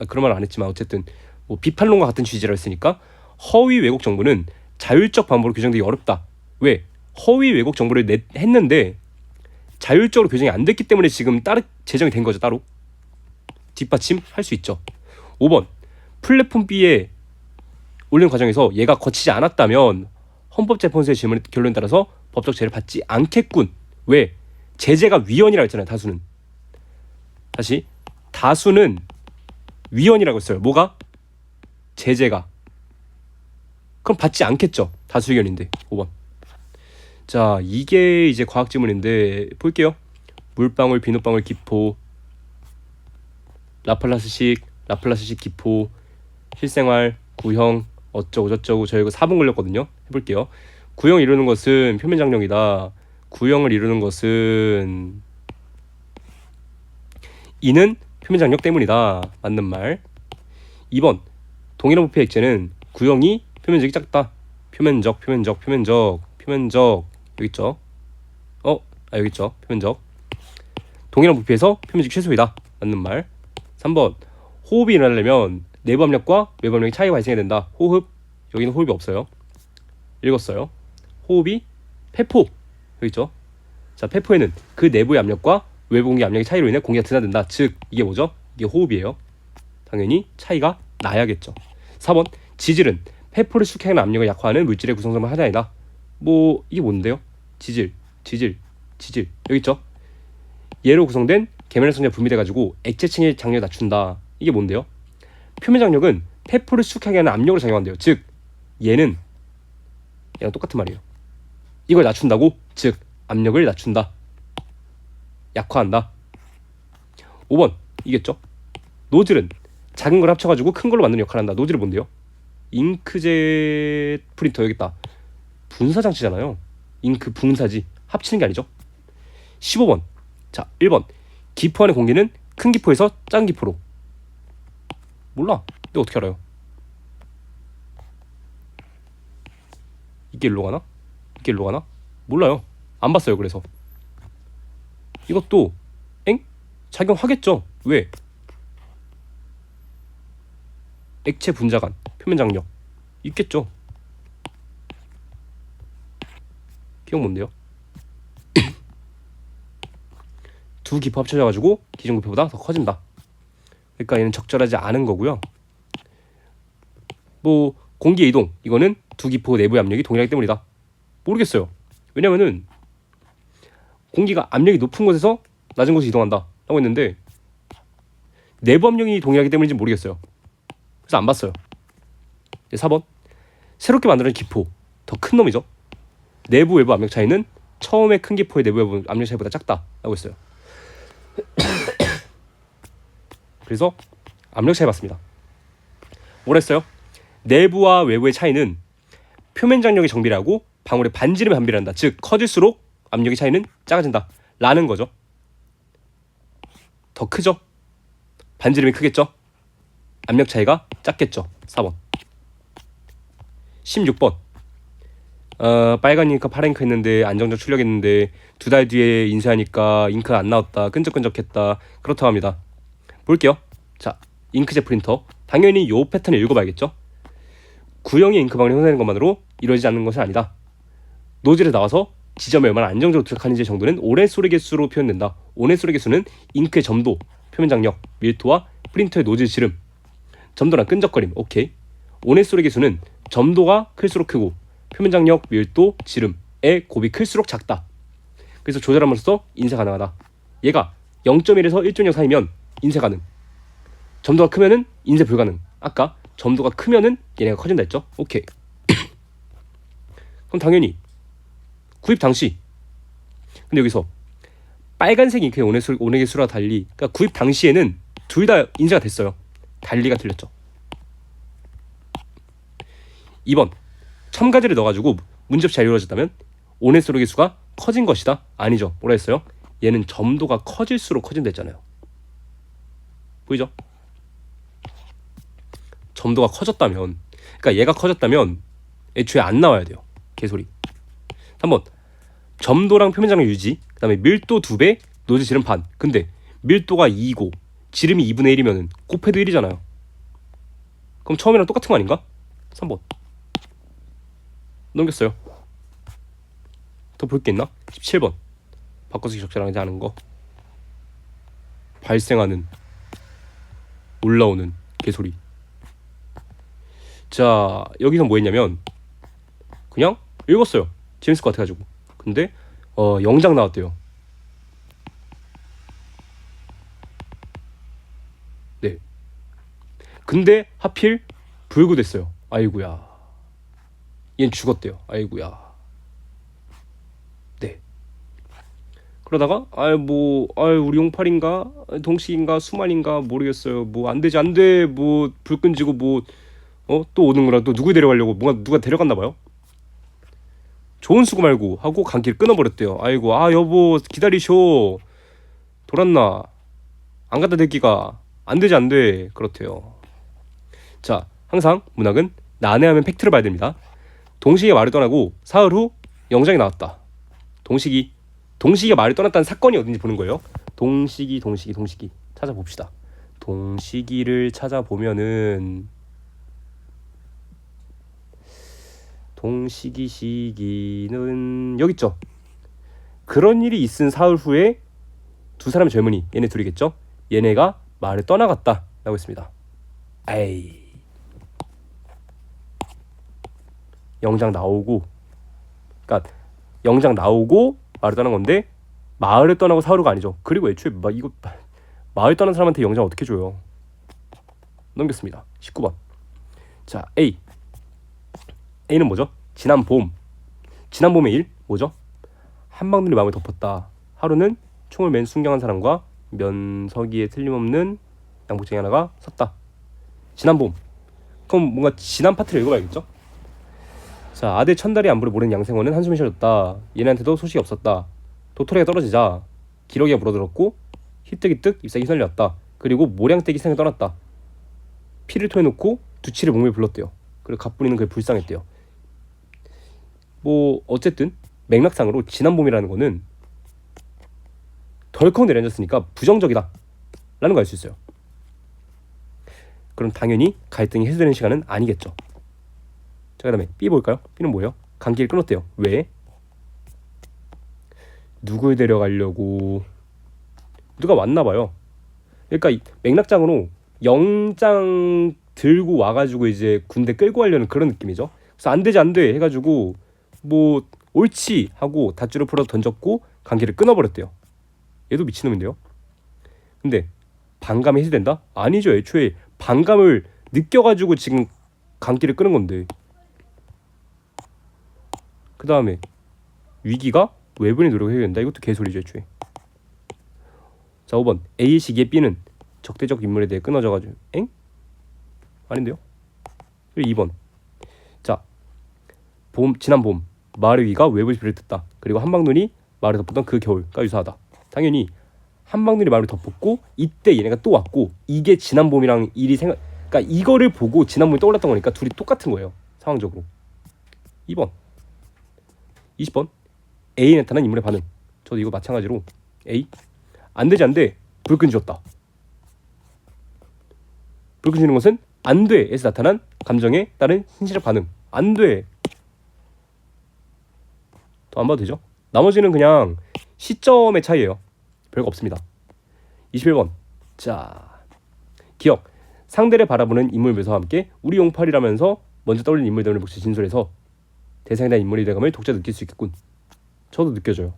그런 말 안 했지만 어쨌든 뭐 비판론과 같은 취지라 했으니까 허위 왜곡 정보는 자율적 방법으로 규정되기 어렵다. 왜? 허위 왜곡 정보를 했는데 자율적으로 규정이 안 됐기 때문에 지금 따로 제정이 된 거죠. 따로 뒷받침할 수 있죠. 5번. 플랫폼 B에 올린 과정에서 얘가 거치지 않았다면 헌법재판소의 결론에 따라서 법적 제재를 받지 않겠군. 왜? 제재가 위헌이라고 했잖아요. 다수는. 다시 다수는 위헌이라고 했어요. 뭐가? 제재가. 그럼 받지 않겠죠. 다수 의견인데. 5번. 자, 이게 이제 과학 지문인데 볼게요. 물방울, 비눗방울, 기포, 라플라스식 기포, 실생활, 구형, 어쩌고 저쩌고. 저 이거 4분 걸렸거든요. 해볼게요. 구형을 이루는 것은 표면장력이다. 구형을 이루는 것은 이는 표면장력 때문이다. 맞는 말. 2번. 동일한 부피의 액체는 구형이 표면적이 작다. 표면적 여기 있죠. 여기 있죠. 표면적. 동일한 부피에서 표면적이 최소이다. 맞는 말. 3번. 호흡이 일어나려면 내부 압력과 외부 압력의 차이가 발생해야 된다. 호흡. 여기는 호흡이 없어요. 읽었어요. 호흡이 폐포. 여기 있죠. 자, 폐포에는 그 내부의 압력과 외부 공기 압력의 차이로 인해 공기가 드나든다. 즉 이게 뭐죠? 이게 호흡이에요. 당연히 차이가 나야겠죠. 4번. 지질은 폐포를 수축하는 압력을 약화하는 물질의 구성성을 하나이다. 뭐 이게 뭔데요? 지질 여기 있죠. 얘로 구성된 계면의 성질이 분비돼가지고 액체층의 장력을 낮춘다. 이게 뭔데요? 표면 장력은 폐포를 수축하게 하는 압력으로 작용한대요. 즉 얘는 얘랑 똑같은 말이에요. 이걸 낮춘다고? 즉 압력을 낮춘다. 약화한다. 5번 이겠죠. 노즐은 작은 걸 합쳐가지고 큰 걸로 만드는 역할을 한다. 노즐은 뭔데요? 잉크젯 프린터. 여기 있다. 분사장치잖아요. 잉크 분사지. 합치는 게 아니죠. 15번. 자, 1번. 기포 안의 공기는 큰 기포에서 작은 기포로. 몰라. 근데 어떻게 알아요? 이게 일로 가나? 이게 일로 가나? 몰라요. 안 봤어요. 그래서 이것도 작용하겠죠. 왜? 액체 분자간, 표면 장력 있겠죠. 기억 뭔데요? 두 기포 합쳐져가지고 기존 기포보다 더 커진다. 그러니까 얘는 적절하지 않은 거고요. 뭐 공기의 이동, 이거는 두 기포 내부의 압력이 동일하기 때문이다. 모르겠어요. 왜냐면은 공기가 압력이 높은 곳에서 낮은 곳에 이동한다 라고 했는데 내부 압력이 동일하기 때문인지 모르겠어요. 그래서 안 봤어요. 4번. 새롭게 만들어진 기포, 더 큰 놈이죠. 내부 외부 압력 차이는 처음에 큰 기포의 내부 외부 압력 차이보다 작다 라고 했어요. 그래서 압력 차이 봤습니다. 뭐라 했어요? 내부와 외부의 차이는 표면 장력의 정비라고 방울의 반지름에 반비례한다. 즉 커질수록 압력의 차이는 작아진다 라는 거죠. 더 크죠? 반지름이 크겠죠? 압력 차이가 작겠죠. 4번. 16번. 빨간 잉크 파란 잉크 했는데 안정적 출력했는데 2달 뒤에 인쇄하니까 잉크 안 나왔다. 끈적끈적했다. 그렇다고 합니다. 볼게요. 자, 잉크젯 프린터. 당연히 요 패턴을 읽어봐야겠죠. 구형의 잉크 방울이 형성되는 것만으로 이루어지지 않는 것은 아니다. 노즐에 나와서 지점에 얼마나 안정적으로 도착하는지 정도는 온횟소리 개수로 표현된다. 온횟소리 개수는 잉크의 점도, 표면 장력, 밀도와 프린터의 노즐 지름. 점도랑 끈적거림. 오케이. 온횟소리 개수는 점도가 클수록 크고 표면 장력, 밀도, 지름의 곱이 클수록 작다. 그래서 조절함으로써 인쇄 가능하다. 얘가 0.1에서 1.0 사이면 인쇄 가능. 점도가 크면은 인쇄 불가능. 아까 점도가 크면은 얘네가 커진다 했죠? 오케이. 그럼 당연히 구입 당시. 근데 여기서 빨간색 잉크의 온액의 수와 달리, 그러니까 구입 당시에는 둘 다 인쇄가 됐어요. 달리가 틀렸죠. 2번 첨가제를 넣어가지고 문제없이 잘 이루어졌다면 온액 수록의 수가 커진 것이다. 아니죠. 뭐라 했어요? 얘는 점도가 커질수록 커진다 했잖아요. 보이죠? 점도가 커졌다면, 그러니까 얘가 커졌다면 애초에 안 나와야 돼요. 개소리. 3번 점도랑 표면 장력 유지, 그 다음에 밀도 2배, 노즐 지름 반. 근데 밀도가 2고 지름이 2분의 1이면 곱해도 1이잖아요. 그럼 처음이랑 똑같은 거 아닌가? 3번 넘겼어요. 더 볼 게 있나? 17번 바꿔쓰기 적절하지 않은 거. 발생하는, 올라오는 개소리. 자, 여기서 뭐 했냐면 그냥 읽었어요. 재밌을 것 같아가지고. 근데 영장 나왔대요. 네. 근데 하필 불구됐어요. 아이고야. 얜 죽었대요. 아이고야. 네. 그러다가 우리 용팔인가 동식인가 수만인가 모르겠어요. 뭐 안되지 안돼, 뭐 불 끈지고 뭐 또 오는구나. 또 누구 데려가려고 뭔가 누가 데려갔나 봐요. 좋은 수고 말고 하고 감기를 끊어버렸대요. 아이고, 여보 기다리쇼. 돌았나? 안 갖다 대기가 안되지 안돼. 그렇대요. 자, 항상 문학은 난해하면 팩트를 봐야 됩니다. 동식이가 말을 떠나고 사흘 후 영장이 나왔다. 동식이가 말을 떠났다는 사건이 어딘지 보는 거예요. 동식이 찾아봅시다. 동식이를 찾아보면은 시기는 여기 있죠. 그런 일이 있은 사흘 후에 두 사람의 젊은이, 얘네 둘이겠죠. 얘네가 말을 떠나갔다 라고 했습니다. 에이, 영장 나오고, 그러니까 영장 나오고 말을 떠난 건데 마을을 떠나고 사흘 후가 아니죠. 그리고 애초에 이거 마을 떠난 사람한테 영장 어떻게 줘요? 넘겼습니다. 19번. 자, A는 뭐죠? 지난 봄의 일 뭐죠? 한방눈이 마음을 덮었다. 하루는 총을 맨 순경한 사람과 면서기에 틀림없는 양복쟁이 하나가 섰다. 지난 봄. 그럼 뭔가 지난 파트를 읽어봐야겠죠? 자, 아들 천달이 안부를 모르는 양생원은 한숨을 쉬었다. 얘네한테도 소식이 없었다. 도토리가 떨어지자 기러기가 물어들었고 히뜩히뜩 잎사귀 휘날렸다. 그리고 모량떼기 생을 떠났다. 피를 토해놓고 두치를 목매에 불렀대요. 그리고 갑분이는 그게 불쌍했대요. 뭐 어쨌든 맥락상으로 지난 봄이라는 거는 덜컥 내려앉았으니까 부정적이다 라는 걸 알 수 있어요. 그럼 당연히 갈등이 해소되는 시간은 아니겠죠. 자, 그 다음에 B 볼까요? B는 뭐예요? 감기를 끊었대요. 왜? 누굴 데려가려고? 누가 왔나봐요. 그러니까 맥락상으로 영장 들고 와가지고 이제 군대 끌고 가려는 그런 느낌이죠. 그래서 안돼 해가지고 뭐 옳지 하고 닷줄을 풀어 던졌고 관계를 끊어버렸대요. 얘도 미친놈인데요. 근데 반감이 해소된다? 아니죠. 애초에 반감을 느껴가지고 지금 관계를 끊은 건데. 그 다음에 위기가 외부인의 노력을 해결된다. 이것도 개소리죠 애초에. 자, 5번 A의 시기에 B는 적대적 인물에 대해 끊어져가지고 아닌데요? 그리고 2번 자, 지난 봄 마을의 위가 외부의 소리를 듣다. 그리고 한방눈이 마을을 덮었던 그 겨울과 유사하다. 당연히 한방눈이 마을을 덮었고 이때 얘네가 또 왔고 이게 지난 봄이랑 그러니까 이거를 보고 지난 봄이 떠올랐던 거니까 둘이 똑같은 거예요. 상황적으로. 2번 20번 A에 나타난 인물의 반응. 저도 이거 마찬가지로 A 안돼 불 끈질었다. 불 끈지는 것은 안돼에서 나타난 감정에 따른 신체적 반응. 안돼. 더 안 봐도 되죠? 나머지는 그냥 시점의 차이예요. 별거 없습니다. 21번 자, 기억. 상대를 바라보는 인물 묘사와 함께 우리 용팔이라면서 먼저 떠올린 인물들을 몫이 진술해서 대상에 대한 인물의 대감을 독자가 느낄 수 있겠군. 저도 느껴져요.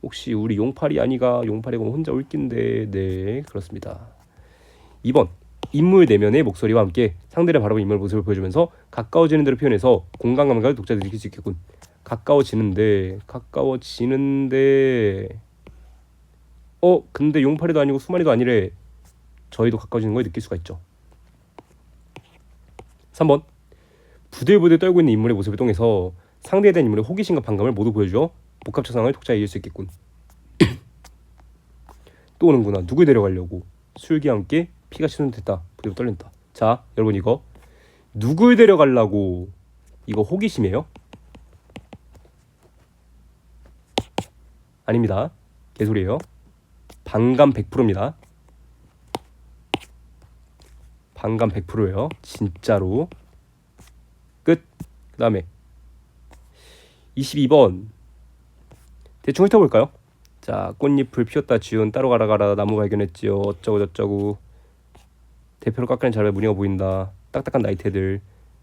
혹시 우리 용팔이 아니가 용팔이가 혼자 울긴데. 네, 그렇습니다. 2번 인물 내면의 목소리와 함께 상대를 바라보는 인물 모습을 보여주면서 가까워지는 대로 표현해서 공감 감각을 독자가 느낄 수 있겠군. 가까워지는데 근데 용파리도 아니고 수마리도 아니래. 저희도 가까워지는 걸 느낄 수가 있죠. 3번. 부들부들 떨고 있는 인물의 모습을 통해서 상대에 대한 인물의 호기심과 반감을 모두 보여주어 복합적 상황을 독자에 이을 수 있겠군. 또 오는구나. 누굴 데려가려고. 술기와 함께 피가 치솟됐다. 부들부들 떨린다. 자, 여러분 이거 누굴 데려가려고, 이거 호기심이에요? 아닙니다. 개소리예요. 반감 100%입니다. 반감 100%예요. 진짜로. 끝. 그 다음에 22번 대충 훑어볼까요? 자, 꽃잎을 피웠다 지운 따로 가라 나무 발견했지요. 어쩌고 저쩌고. 대표로 깎아낸 자리에 무늬가 보인다. 딱딱한 나이테들.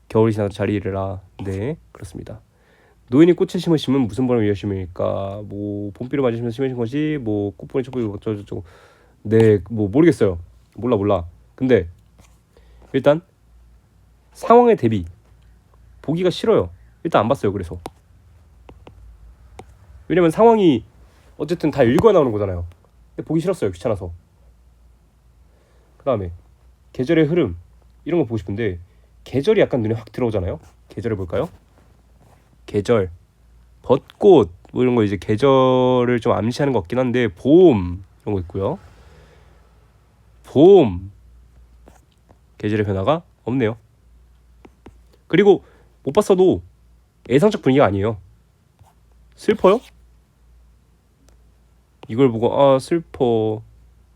겨울이 지나서 자리 일으라. 네, 그렇습니다. 노인이 꽃을 심으시면 무슨 바람을 위해 심을까? 뭐 봄비를 맞으시면서 심으신 것이 뭐 꽃보니 촛불이 어쩌고 저쩌고. 네, 뭐 모르겠어요. 몰라. 근데 일단 상황에 대비 보기가 싫어요. 일단 안 봤어요. 그래서 왜냐면 상황이 어쨌든 다 읽어야 나오는 거잖아요. 근데 보기 싫었어요. 귀찮아서. 그 다음에 계절의 흐름 이런 거 보고 싶은데 계절이 약간 눈에 확 들어오잖아요. 계절을 볼까요? 계절, 벚꽃 뭐 이런 거 이제 계절을 좀 암시하는 것 같긴 한데 봄 이런 거 있고요. 봄 계절의 변화가 없네요. 그리고 못 봤어도 애상적 분위기가 아니에요. 슬퍼요? 이걸 보고 아 슬퍼,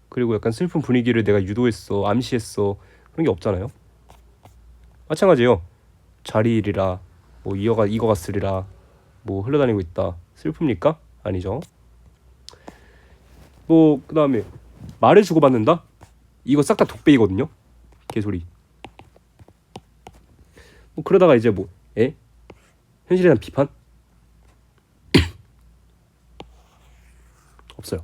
그리고 약간 슬픈 분위기를 내가 유도했어, 암시했어, 그런 게 없잖아요. 마찬가지예요. 자리이리라 뭐 익어갔으리라 뭐 흘러다니고 있다. 슬픕니까? 아니죠. 뭐 그 다음에 말을 주고받는다? 이거 싹 다 독배이거든요. 개소리. 뭐 그러다가 이제 뭐 현실에 대한 비판? 없어요.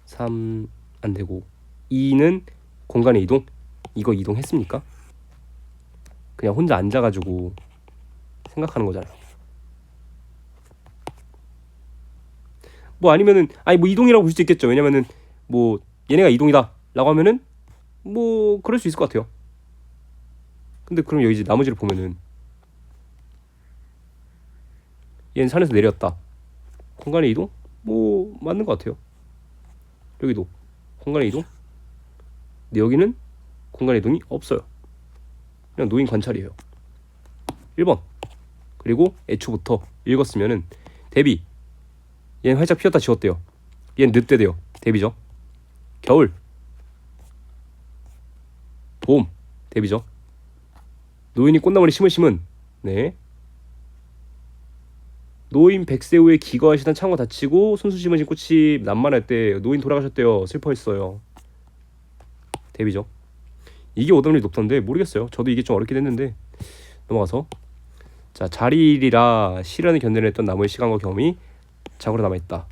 3 안 되고 2는 공간의 이동? 이거 이동했습니까? 그냥 혼자 앉아가지고 생각하는 거잖아요. 뭐 아니면은 뭐 이동이라고 볼 수도 있겠죠. 왜냐면은 뭐 얘네가 이동이다 라고 하면은 뭐 그럴 수 있을 것 같아요. 근데 그럼 여기 이제 나머지를 보면은 얘는 산에서 내렸다. 공간의 이동? 뭐 맞는 것 같아요. 여기도 공간의 이동? 근데 여기는 공간의 이동이 없어요. 그냥 노인 관찰이에요. 1번. 그리고 애초부터 읽었으면은 대비. 얘는 활짝 피었다 지웠대요. 얘는 늑대대요. 대비죠. 겨울. 봄. 대비죠. 노인이 꽃나무를 심으심은 네. 노인 백세후에 기거하시던 창호 다치고 손수 심으신 꽃이 난만할 때 노인 돌아가셨대요. 슬퍼했어요. 대비죠. 이게 오답률이 높던데 모르겠어요. 저도 이게 좀 어렵긴 했는데 넘어가서 자, 자리일이라 시련을 견뎌냈던 나무의 시간과 경험이 자고로 남아있다.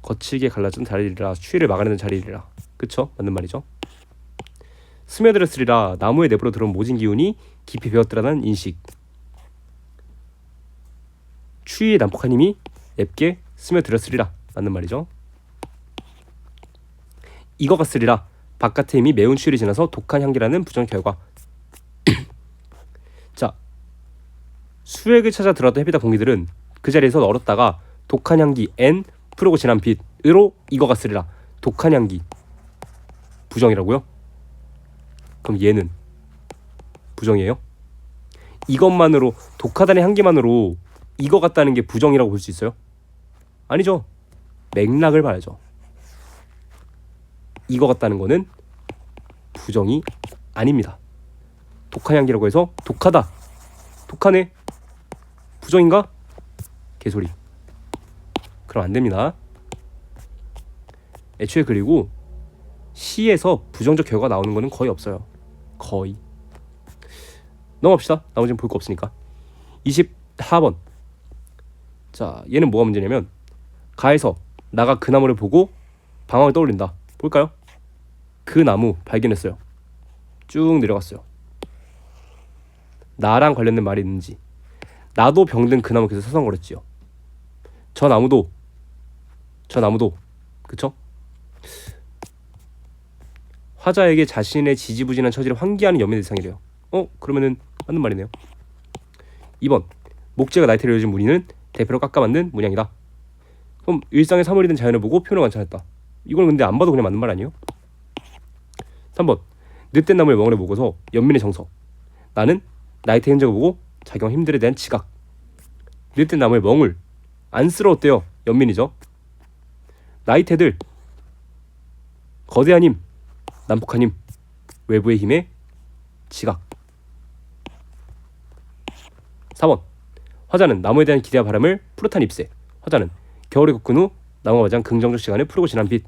거칠게 갈라진 자리일이라 추위를 막아내는 자리일이라. 그쵸? 맞는 말이죠. 스며들었으리라 나무의 내부로 들어온 모진 기운이 깊이 배었더라는 인식. 추위의 난폭한 힘이 앱게 스며들었으리라. 맞는 말이죠. 익어갔으리라 바깥의 힘이 매운 추위를 지나서 독한 향기라는 부정 결과. 자, 수액을 찾아 들어왔던 햇빛과 공기들은 그 자리에서 얼었다가 독한 향기 N 푸르고 진한 빛으로 익어갔으리라. 독한 향기 부정이라고요? 그럼 얘는 부정이에요? 이것만으로 독하다는 향기만으로 익어갔다는 게 부정이라고 볼 수 있어요? 아니죠. 맥락을 봐야죠. 익어갔다는 거는 부정이 아닙니다. 독한 향기라고 해서 독하다, 독하네, 부정인가? 개소리. 그럼 안 됩니다. 애초에 그리고 시에서 부정적 결과가 나오는 거는 거의 없어요. 거의. 넘어갑시다. 나머지는 볼 거 없으니까. 24번. 자, 얘는 뭐가 문제냐면 가에서 나가 그 나무를 보고 방황을 떠올린다. 볼까요? 그 나무 발견했어요. 쭉 내려갔어요. 나랑 관련된 말이 있는지. 나도 병든 그 나무 계속 서성거렸지요. 저 나무도 그쵸? 화자에게 자신의 지지부진한 처지를 환기하는 연민의 대상이래요. 그러면은 맞는 말이네요. 2번 목재가 나이테를 이어진 무늬는 대표로 깎아 만든 문양이다. 그럼 일상의 사물이든 자연을 보고 표현을 관찰했다. 이걸 근데 안 봐도 그냥 맞는 말 아니에요? 3번 늑된 나무를 멍울에 먹어서 연민의 정서. 나는 나이테의 흔적을 보고 작용 힘들에 대한 지각. 늑된 나무의 멍울 안쓰러웠대요. 연민이죠. 나이테들 거대한 힘, 난폭한 힘, 외부의 힘에 지각. 4번 화자는 나무에 대한 기대와 바람을 푸릇한 잎새. 화자는 겨울에 겪은 후 나무가 맞이한 긍정적 시간을 풀고 지난 빛.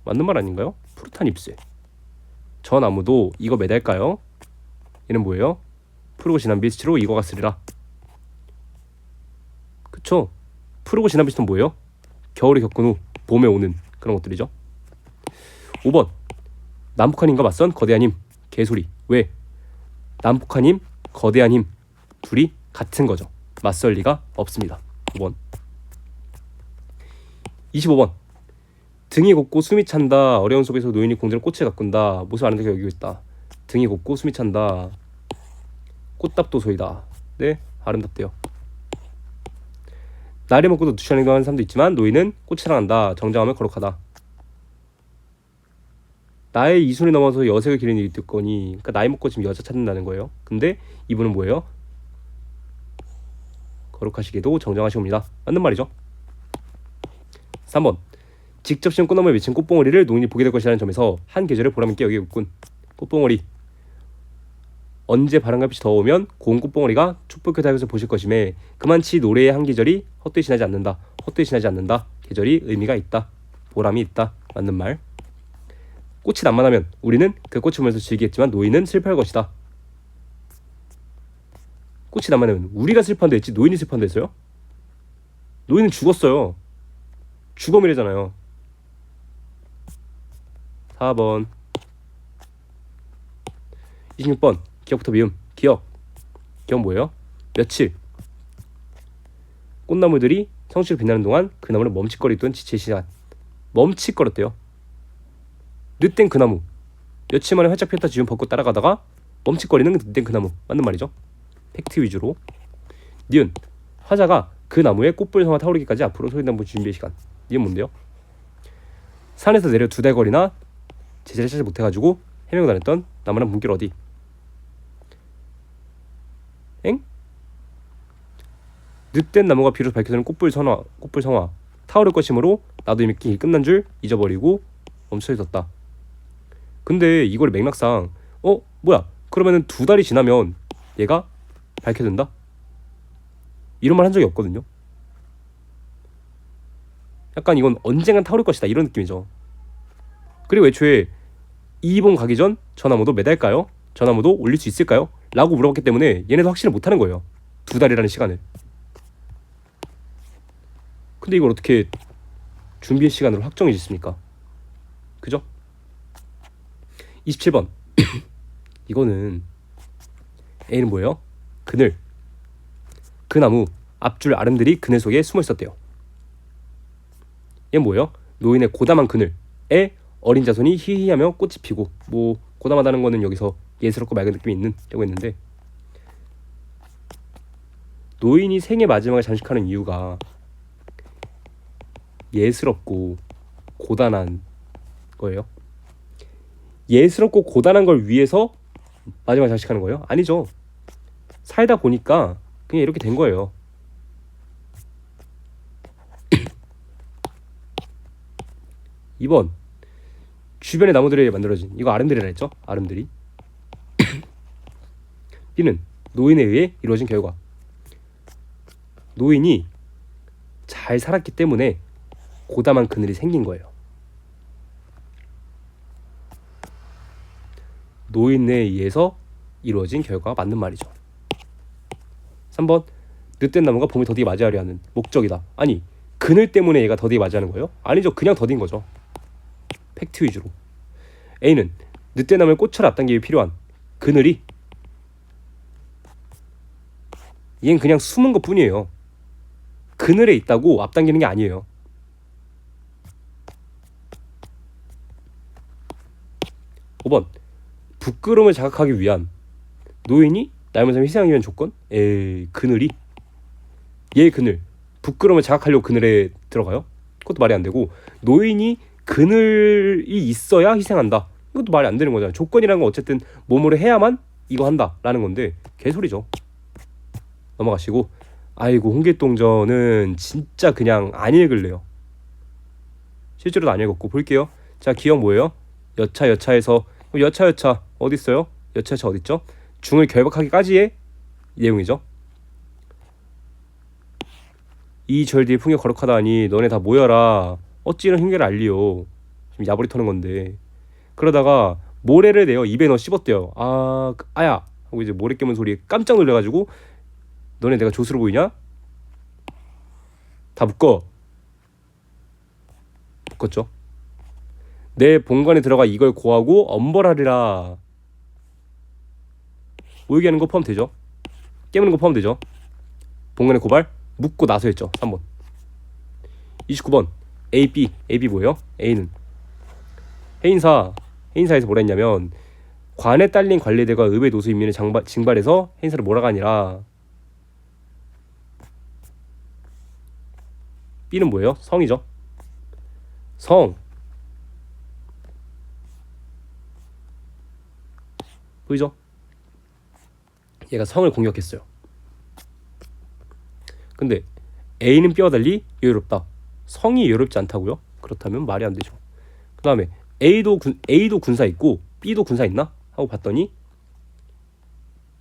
맞는 말 아닌가요? 푸릇한 잎새. 저 나무도 이거 매달까요? 얘는 뭐예요? 푸르고 지난 빛으로 익어갔으리라. 그쵸? 푸르고 지난 빛은 뭐예요? 겨울에 겪은 후 봄에 오는 그런 것들이죠. 5번 난폭한 힘과 맞선 거대한 힘. 개소리. 왜? 난폭한 힘, 거대한 힘 둘이 같은 거죠. 맞설 리가 없습니다. 5번. 25번 등이 곱고 숨이 찬다. 어려운 속에서 노인이 공들을 꽃에 가꾼다. 모습 아름답게 여기고 있다. 등이 곱고 숨이 찬다. 꽃답도소이다. 네, 아름답대요. 나를 먹고도 누추한 행동하는 사람도 있지만 노인은 꽃을 사랑한다. 정장하며 거룩하다. 나의 이순을 넘어서 여색을 기르는 일이 있거니, 그러니까 나이 먹고 지금 여자 찾는다는 거예요. 근데 이분은 뭐예요? 거룩하시게도 정정하시옵니다. 맞는 말이죠. 3번 직접 심은 꽃나무에 맺힌 꽃봉오리를 노인이 보게 될 것이라는 점에서 한 계절을 보람있게 여기겠군. 꽃봉오리 언제 바람과 빛이 더 오면 고운 꽃봉오리가 촛불 켜다 것을 보실 것임에 그만치 노래의 한 계절이 헛되이 지나지 않는다. 헛되이 지나지 않는다. 계절이 의미가 있다. 보람이 있다. 맞는 말. 꽃이 난만하면 우리는 그 꽃을 보면서 즐기겠지만 노인은 슬퍼할 것이다. 꽃이 난만하면 우리가 슬퍼한다 했지 노인이 슬퍼한다 했어요? 노인은 죽었어요. 죽음이래잖아요. 4번 26번 기억부터 미음. 기억 뭐예요? 며칠 꽃나무들이 성취로 빛나는 동안 그 나무는 멈칫거리던 지체의 시간. 멈칫거렸대요. 늦된 그 나무. 며칠 만에 활짝 폈다 지운 벚꽃 따라가다가 멈칫거리는 늦된 그 나무. 맞는 말이죠. 팩트 위주로. 니은 화자가 그 나무에 꽃불 성화 타오르기까지 앞으로 소리나무 준비의 시간. 니은 뭔데요? 산에서 내려 2달 거리나 제자를 찾지 못해가지고 헤매고 다녔던 나무랑 문길 어디? 엥? 늦된 나무가 비로소 밝혀지는 꽃불 성화 타오를 것이므로 나도 이미 길 끝난 줄 잊어버리고 멈춰 있었다. 근데 이걸 맥락상 뭐야? 그러면은 2달이 지나면 얘가 밝혀진다? 이런 말 한 적이 없거든요. 약간 이건 언젠간 타오를 것이다 이런 느낌이죠. 그리고 애초에 2번 가기 전 저 나무도 매달까요? 저 나무도 올릴 수 있을까요? 라고 물어봤기 때문에 얘네도 확신을 못하는 거예요. 2달이라는 시간을. 근데 이걸 어떻게 준비의 시간으로 확정해 짓습니까? 그죠? 27번 이거는 A는 뭐예요? 그늘. 그 나무 앞줄 아름들이 그늘 속에 숨어 있었대요. 얘는 뭐예요? 노인의 고담한 그늘에 어린 자손이 히히하며 꽃이 피고, 뭐 고담하다는 거는 여기서 예스럽고 맑은 느낌이 있다고 했는데, 노인이 생의 마지막을 장식하는 이유가 예스럽고 고단한 거예요. 예스럽고 고단한 걸 위해서 마지막을 장식하는 거예요? 아니죠. 살다 보니까 그냥 이렇게 된 거예요. (2번) 주변의 나무들에 만들어진, 이거 아름드리라 했죠? 아름드리. B는 노인에 의해 이루어진 결과. 노인이 잘 살았기 때문에 고담한 그늘이 생긴 거예요. 노인에 의해서 이루어진 결과가 맞는 말이죠. 3번 늦된 나무가 봄에 더디게 맞이하려 하는 목적이다. 아니, 그늘 때문에 얘가 더디게 맞이하는 거예요? 아니죠. 그냥 더딘 거죠. 팩트 위주로. A는 늦된 나무의 꽃을 앞당기기 필요한 그늘이, 얘는 그냥 숨은 것 뿐이에요. 그늘에 있다고 앞당기는 게 아니에요. (5번) 부끄러움을 자극하기 위한 노인이 남의 삶을 희생하기 위한 조건? 그늘이? 얘 그늘 부끄러움을 자극하려고 그늘에 들어가요? 그것도 말이 안 되고, 노인이 그늘이 있어야 희생한다, 이것도 말이 안 되는 거잖아요. 조건이라는 건 어쨌든 몸으로 해야만 이거 한다 라는 건데 개소리죠. 넘어가시고. 아이고, 홍길동전은 진짜 그냥 안 읽을래요. 실제로도 안 읽었고. 볼게요. 자, 기억 뭐예요? 여차에서 여차 어디 있어요? 여차 어디 있죠? 중을 결박하기까지의 내용이죠. 이 절뒤에 풍요 거룩하다니 너네 다 모여라. 어찌 이런 흉계를 알리요. 지금 야부리 터는 건데. 그러다가 모래를 내어 입에 넣어 씹었대요. 아야 하고 이제 모래 깨문 소리에 깜짝 놀래가지고, 너네 내가 조수로 보이냐? 다 묶었죠. 내 본관에 들어가 이걸 고하고 엄벌하리라. 모이게 하는 거 포함되죠. 깨무는 거 포함되죠. 본관에 고발, 묶고 나서했죠. 3번. 29번 AB 뭐예요? A는 해인사에서 뭐라 했냐면, 관에 딸린 관리대가 의회 노수 인민을 징발해서 해인사를 몰아가니라. B는 뭐예요? 성이죠. 성 보이죠? 얘가 성을 공격했어요. 근데 A는 B와 달리 여유롭다. 성이 여유롭지 않다고요? 그렇다면 말이 안 되죠. 그 다음에 A도 군사 있고 B도 군사 있나? 하고 봤더니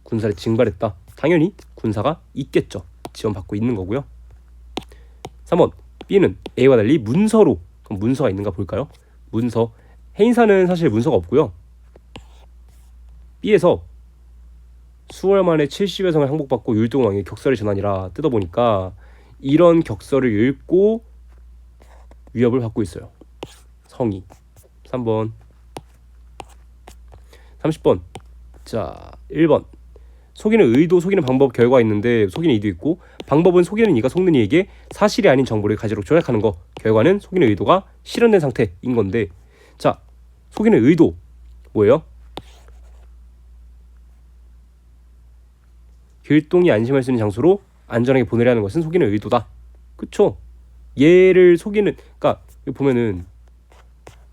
군사를 징발했다. 당연히 군사가 있겠죠. 지원받고 있는 거고요. 3번 B는 A와 달리 문서로. 그럼 문서가 있는가 볼까요? 문서. 해인사는 사실 문서가 없고요. B에서 수월 만에 70여 성을 항복받고 율동왕의 격서를 전하니라 뜯어보니까 이런 격서를 읽고 위협을 받고 있어요. 성이. 3번. 30번. 자, 1번. 속이는 의도, 속이는 방법, 결과가 있는데, 속이는 이도 있고, 방법은 속이는 이가 속는 이에게 사실이 아닌 정보를 가지로 조작하는 거, 결과는 속이는 의도가 실현된 상태인 건데, 자, 속이는 의도 뭐예요? 길동이 안심할 수 있는 장소로 안전하게 보내려 하는 것은 속이는 의도다. 그쵸? 얘를 속이는, 그러니까 여기 보면은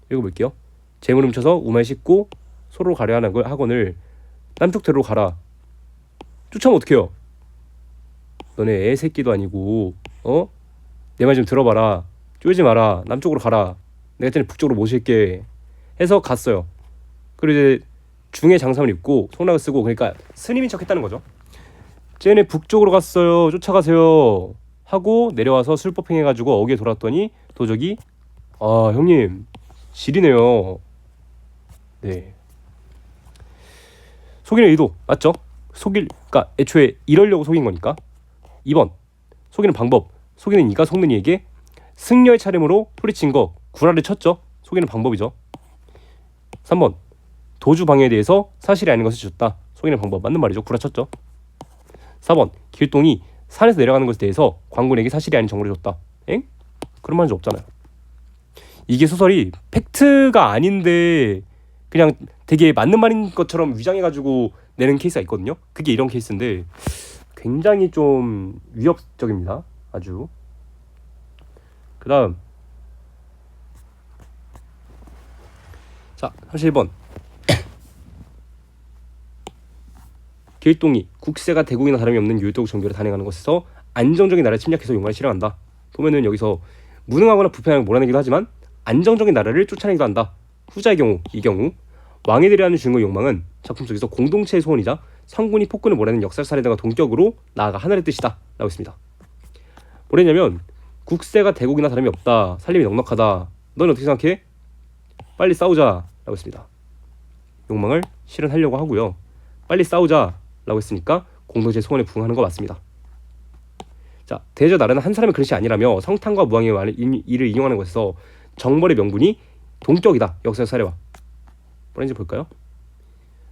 읽어볼게요. 재물 훔쳐서 우마에 싣고 소로 가려 하는 학원을 남쪽대로 가라. 쫓아오면 어떡해요? 너네 애 새끼도 아니고 내 말 좀 들어봐라. 쫄지 마라. 남쪽으로 가라. 내가 쟤네 북쪽으로 모실게 해서 갔어요. 그리고 이제 중에 장삼을 입고 속락을 쓰고, 그러니까 스님인 척 했다는 거죠. 쟤네 북쪽으로 갔어요. 쫓아가세요 하고 내려와서 술법행 해가지고 어귀에 돌았더니 도적이 형님 지리네요. 네. 속이는 의도 맞죠? 그러니까 애초에 이러려고 속인 거니까. 2번 속이는 방법. 속이는 이가 속는 이에게 승려의 차림으로 소리친 거, 구라를 쳤죠. 속이는 방법이죠. 3번 도주 방해에 대해서 사실이 아닌 것을 줬다. 속이는 방법. 맞는 말이죠. 구라 쳤죠. 4번 길동이 산에서 내려가는 것에 대해서 광군에게 사실이 아닌 정보를 줬다. 엥? 그런 말은 없잖아요. 이게 소설이 팩트가 아닌데 그냥 되게 맞는 말인 것처럼 위장해가지고 내는 케이스가 있거든요. 그게 이런 케이스인데 굉장히 좀 위협적입니다. 아주. 그 다음 자 31번 길동이 국세가 대국이나 다름이 없는 율동 정교를 단행하는 것에서 안정적인 나라를 침략해서 용을 실현한다. 보면은 여기서 무능하거나 부패하는 걸 몰아내기도 하지만 안정적인 나라를 쫓아내기도 한다. 후자의 경우, 이 경우 왕이 되려 하는 주인공의 욕망은 작품 속에서 공동체의 소원이자 성군이 폭군을 몰아내는 역사 사례들과 동격으로 나아가 하늘의 뜻이다 라고 했습니다. 뭐랬냐면 국세가 대국이나 다름이 없다. 살림이 넉넉하다. 너는 어떻게 생각해? 빨리 싸우자 라고 했습니다. 욕망을 실현하려고 하고요. 빨리 싸우자 라고 했으니까 공동체의 소원에 부응하는 거 맞습니다. 자, 대저 나라는 한 사람의 그릇이 아니라며 성탄과 무왕의 이를 인용하는 것에서 정벌의 명분이 동격이다. 역사의 사례와 뭐라는지 볼까요?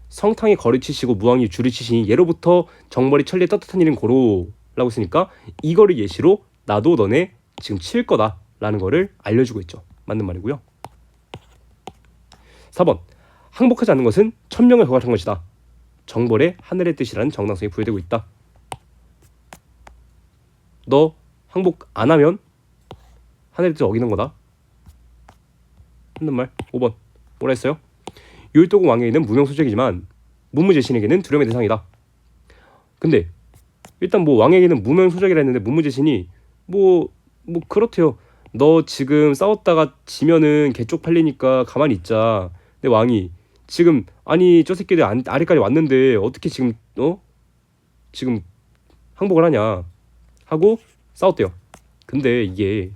성탕이 거리 치시고 무왕이 줄을 치시니 예로부터 정벌이 천리에 떳떳한 일은 고로 라고 했으니까 이거를 예시로 나도 너네 지금 칠 거다 라는 거를 알려주고 있죠. 맞는 말이고요. 4번 항복하지 않는 것은 천명을 거역한 것이다. 정벌의 하늘의 뜻이라는 정당성이 부여되고 있다. 너 항복 안 하면 하늘의 뜻을 어기는 거다. 맞는 말. 5번 뭐라 했어요? 율도국 왕에게는 무명수적이지만 문무제신에게는 두려움의 대상이다. 근데 일단 뭐 왕에게는 무명수적이라 했는데 문무제신이 뭐 그렇대요. 너 지금 싸웠다가 지면은 개쪽 팔리니까 가만히 있자. 근데 왕이 지금 아니 저 새끼들 아래까지 왔는데 어떻게 지금 지금 항복을 하냐 하고 싸웠대요. 근데 이게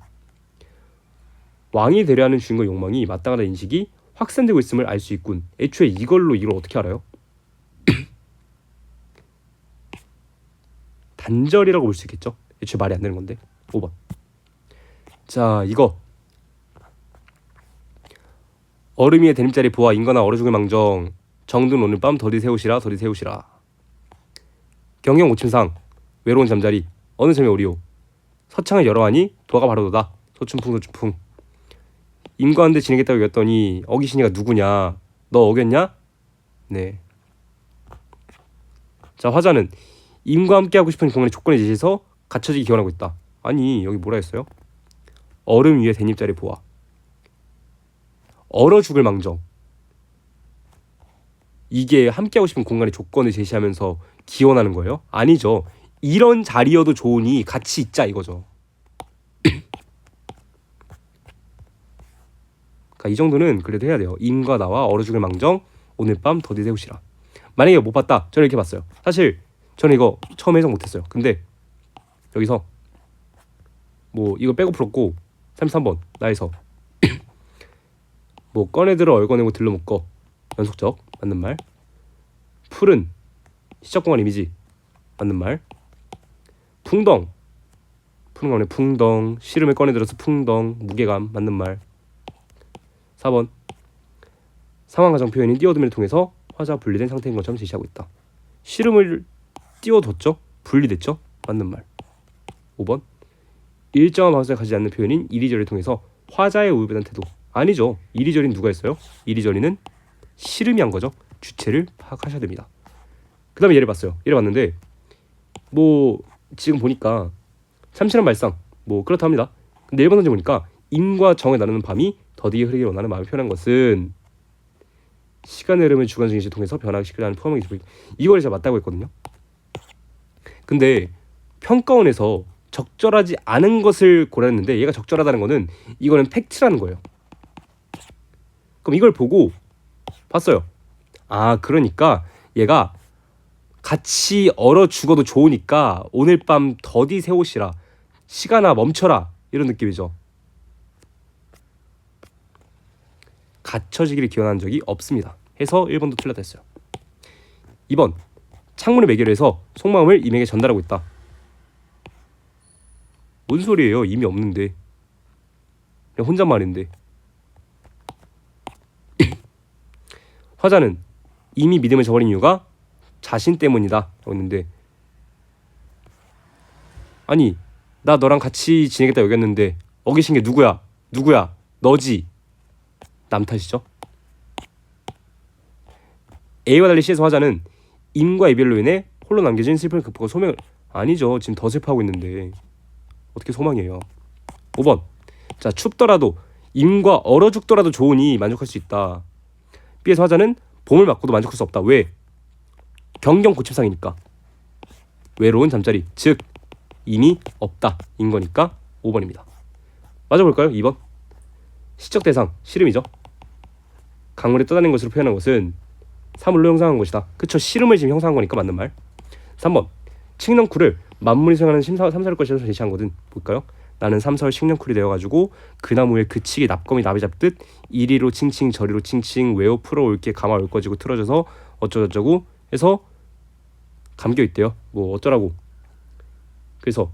왕이 되려 하는 주인공 욕망이 마땅하다는 인식이 확산되고 있음을 알 수 있군. 애초에 이걸 어떻게 알아요? 단절이라고 볼 수 있겠죠. 애초에 말이 안 되는 건데. 5번. 자, 이거 얼음 위에 대님자리 보아 인간아 얼어 죽을 망정 정든 오늘 밤 더디 세우시라 더디 세우시라. 경영 오침상 외로운 잠자리 어느 섬에 오리오 서창을 열어하니 도화가 바로도다. 소춘풍 소춘풍. 인과한테 지내겠다고 여겼더니 어기신이가 누구냐? 너 어겼냐? 네. 자, 화자는 임과 함께하고 싶은 공간의 조건에 제시해서 갖춰지기 기원하고 있다. 아니 여기 뭐라 했어요? 얼음 위에 대님자리 보아 얼어 죽을 망정. 이게 함께하고 싶은 공간의 조건을 제시하면서 기원하는 거예요? 아니죠. 이런 자리여도 좋으니 같이 있자 이거죠. 그러니까 이 정도는 그래도 해야 돼요. 임과 나와 얼어 죽을 망정 오늘 밤 더디 세우시라. 만약에 못 봤다. 저는 이렇게 봤어요. 사실 저는 이거 처음 해석 못했어요. 근데 여기서 뭐 이거 빼고 풀었고 33번 나에서 뭐 꺼내들어 얼거내고 들러 묶어 연속적 맞는 말. 풀은 시적공간 이미지 맞는 말. 풍덩 푸는 거네. 풍덩 시름을 꺼내들어서 풍덩 무게감 맞는 말. 4번 상황 가정 표현인 띄워둠을 통해서 화자 분리된 상태인 것처럼 제시하고 있다. 시름을 띄워뒀죠? 분리됐죠? 맞는 말. 5번 일정한 방식을 가지지 않는 표현인 이리저리를 통해서 화자의 우유배단 태도. 아니죠. 이리저리는 누가 했어요? 이리저리는 시름이 한 거죠. 주체를 파악하셔야 됩니다. 그 다음에 얘를 봤어요. 얘를 봤는데 뭐 지금 보니까 참신한 발상 뭐 그렇다 합니다. 근데 1번 선지 보니까 임과 정을 나누는 밤이 더디게 흐르기를 원하는 마음을 표현한 것은 시간의 흐름을 주관 중심을 통해서 변화시키려는 포함하기 기술. 이걸 제가 맞다고 했거든요. 근데 평가원에서 적절하지 않은 것을 고려했는데 얘가 적절하다는 거는 이거는 팩트라는 거예요. 그럼 이걸 보고 봤어요. 아 그러니까 얘가 같이 얼어 죽어도 좋으니까 오늘 밤 더디 새 옷이라 시간아 멈춰라 이런 느낌이죠. 갖춰지기를 기원한 적이 없습니다. 해서 1번도 틀렸다 했어요. 2번 창문을 매개로 해서 속마음을 임에게 전달하고 있다. 뭔 소리예요? 이미 없는데 그냥 혼잣말인데. 화자는 이미 믿음을 저버린 이유가 자신 때문이다 했는데 아니 나 너랑 같이 지내겠다 여겼는데 어기신 게 누구야? 너지. 남 탓이죠. A와 달리 C에서 화자는 임과 이별로 인해 홀로 남겨진 슬픔을 극복하고 소명을. 아니죠. 지금 더 슬퍼하고 있는데 어떻게 소망이에요. 5번 자 춥더라도 임과 얼어 죽더라도 좋으니 만족할 수 있다. B에서 화자는 봄을 맞고도 만족할 수 없다. 왜? 경경 고침상이니까. 외로운 잠자리 즉 이미 없다 인 거니까 5번입니다. 맞아볼까요? 2번 시적 대상 시름이죠. 강물에 떠다니는 것으로 표현한 것은 사물로 형상한 것이다. 그쵸. 시름을 지금 형상한 거니까 맞는 말. 3번 칙령쿨을 만물이 수행하는 삼사를 것이라서 제시한 거든 볼까요? 나는 삼설 칙령쿨이 되어가지고 그 나무에 그 칙이 납검이 나비 잡듯 이리로 칭칭 저리로 칭칭 외워 풀어 올게 감아 올거지고 틀어져서 어쩌고저쩌고 해서 감겨있대요. 뭐 어쩌라고. 그래서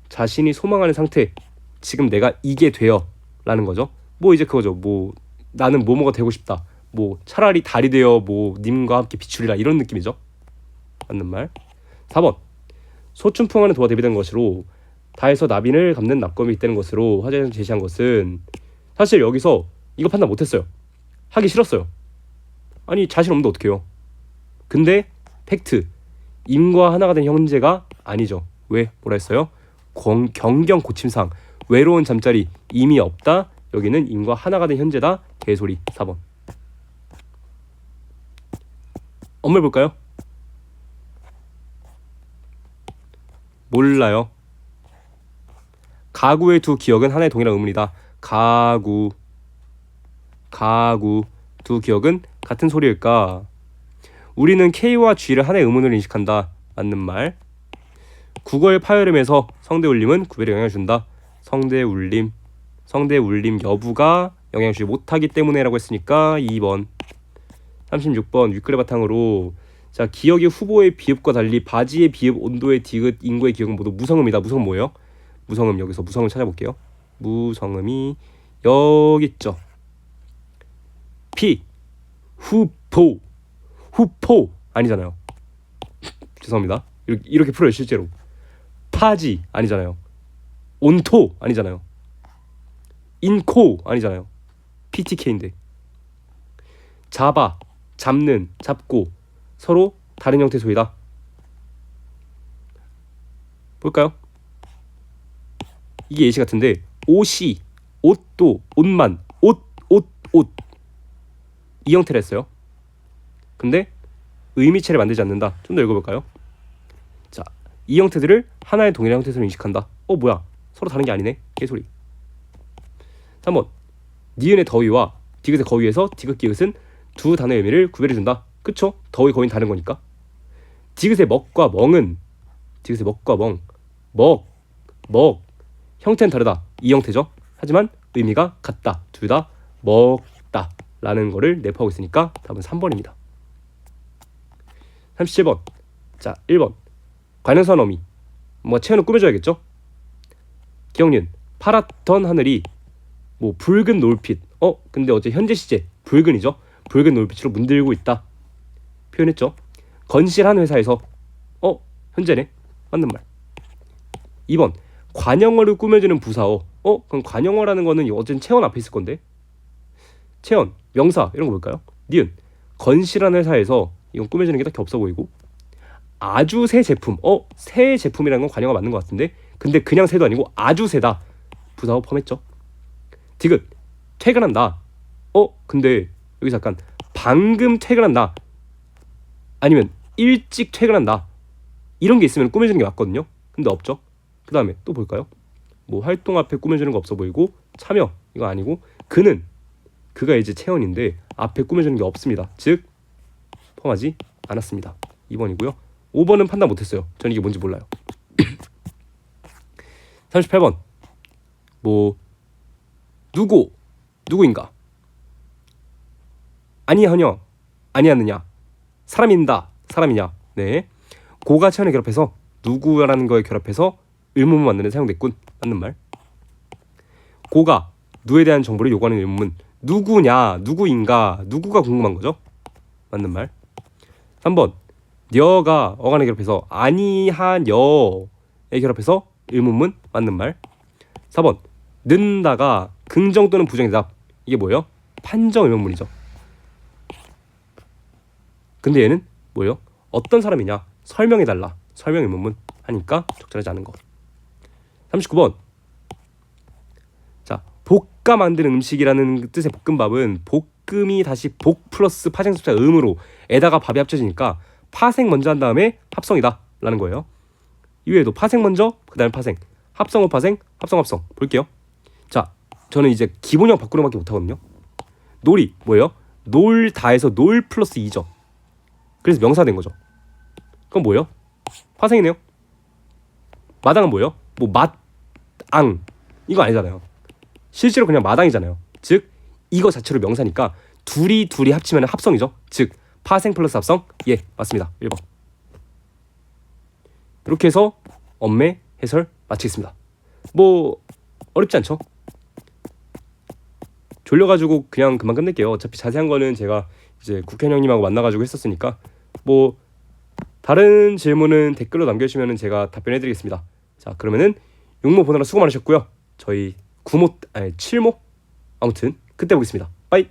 자신이 소망하는 상태 지금 내가 이게 되어 라는 거죠. 뭐 이제 그거죠. 뭐 나는 뭐뭐가 되고 싶다. 뭐 차라리 달이 되어 뭐 님과 함께 비추리라 이런 느낌이죠. 맞는 말. 4번 소춘풍하는 도와 대비된 것으로 다해서 납인을 갚는 납검이 있다는 것으로 화제에서 제시한 것은 사실 여기서 이거 판단 못했어요. 하기 싫었어요. 아니 자신 없는데 어떡해요. 근데 팩트 임과 하나가 된 형제가 아니죠. 왜? 뭐라 했어요? 경경 고침상 외로운 잠자리 임이 없다. 여기는 임과 하나가 된 현재다. 개소리. 4번. 엄물 볼까요? 몰라요. 가구의 두 기억은 하나의 동일한 의문이다. 가구 두 기억은 같은 소리일까? 우리는 K와 G를 하나의 의문으로 인식한다. 맞는 말. 국어의 파열음에서 성대 울림은 구별에 영향을 준다. 성대 울림 여부가 영향을 주지 못하기 때문에 라고 했으니까 2번. 36번 윗글의 바탕으로 자 기억이 후보의 비읍과 달리 바지의 비읍, 온도의 디귿, 인구의 기억은 모두 무성음이다. 무성음 뭐예요? 무성음. 여기서 무성음 찾아볼게요. 무성음이 여기 있죠. 피 후포 아니잖아요. 죄송합니다. 이렇게 풀어요. 실제로 파지 아니잖아요. 온토 아니잖아요. 인코 아니잖아요. PTK인데. 잡아, 잡는, 잡고 서로 다른 형태의 소리다. 볼까요? 이게 예시 같은데 옷이, 옷도, 옷만, 옷 이 형태를 했어요. 근데 의미체를 만들지 않는다. 좀 더 읽어볼까요? 자, 이 형태들을 하나의 동일한 형태로 인식한다. 뭐야? 서로 다른 게 아니네. 개소리. 3번 니은의 더위와 디귿의 거위에서 디귿 기귿은 두 단어의 의미를 구별해준다. 그쵸? 더위 거위는 다른 거니까. 디귿의 먹과 멍은 디귿의 먹과 먹 형태는 다르다. 이 형태죠. 하지만 의미가 같다. 둘 다 먹다 라는 거를 내포하고 있으니까 답은 3번입니다. 37번 자 1번 관형선 어미 체온을 꾸며줘야겠죠. 기억니은 파랗던 하늘이 붉은 노을빛 근데 어제 현재 시제 붉은이죠. 붉은 노을빛으로 문들고 있다. 표현했죠. 건실한 회사에서 현재네. 맞는 말. 2번 관영어를 꾸며주는 부사어. 그럼 관영어라는 거는 어쨌든 체온 앞에 있을 건데. 체온, 명사 이런 거 볼까요? 니은 건실한 회사에서 이건 꾸며주는 게 딱히 없어 보이고. 아주 새 제품. 새 제품이라는 건 관영어 맞는 것 같은데. 근데 그냥 새도 아니고 아주 새다. 부사어 포함했죠. 디귿 퇴근한다. 근데 여기 잠깐 방금 퇴근한다. 아니면 일찍 퇴근한다. 이런 게 있으면 꾸며주는 게 맞거든요. 근데 없죠. 그 다음에 또 볼까요? 활동 앞에 꾸며주는 거 없어 보이고. 참여 이거 아니고. 그가 이제 체온인데 앞에 꾸며주는 게 없습니다. 즉 포함하지 않았습니다. 2번이고요. 5번은 판단 못했어요. 전 이게 뭔지 몰라요. 38번 누구인가? 아니하느냐? 사람이냐? 네. 고가 체온을 결합해서 누구라는 거에 결합해서 의문문 만드는 사용됐군. 맞는 말. 고가 누에 대한 정보를 요구하는 의문문. 누구냐? 누구인가? 누구가 궁금한 거죠? 맞는 말. 3번 녀가 어간에 결합해서 아니하녀에 결합해서 의문문. 맞는 말. 4번 는다가 긍정 또는 부정의 대답. 이게 뭐예요? 판정 의문문이죠. 근데 얘는 뭐예요? 어떤 사람이냐? 설명해달라. 설명 의문문 하니까 적절하지 않은 거. 39번 자 볶아 만드는 음식이라는 뜻의 볶음밥은 볶음이 다시 복 플러스 파생sub자 음으로 에다가 밥이 합쳐지니까 파생 먼저 한 다음에 합성이다 라는 거예요. 이외에도 파생 먼저 그 다음에 파생, 합성 후 파생, 합성 볼게요. 자 저는 이제 기본형 바꾸는 밖에 못하거든요. 놀이 뭐예요? 놀 다해서 놀 플러스 2죠. 그래서 명사 된 거죠. 그럼 뭐예요? 파생이네요. 마당은 뭐예요? 맛앙 이거 아니잖아요. 실제로 그냥 마당이잖아요. 즉 이거 자체로 명사니까 둘이 합치면 합성이죠. 즉 파생 플러스 합성. 예 맞습니다. 1번. 이렇게 해서 엄매 해설 마치겠습니다. 어렵지 않죠? 졸려가지고 그냥 그만 끝낼게요. 어차피 자세한 거는 제가 이제 국현 형님하고 만나가지고 했었으니까 다른 질문은 댓글로 남겨주시면 제가 답변해드리겠습니다. 자 그러면은 6모 보느라 수고 많으셨고요. 저희 9모 아니 7모 아무튼 그때 보겠습니다. 빠이.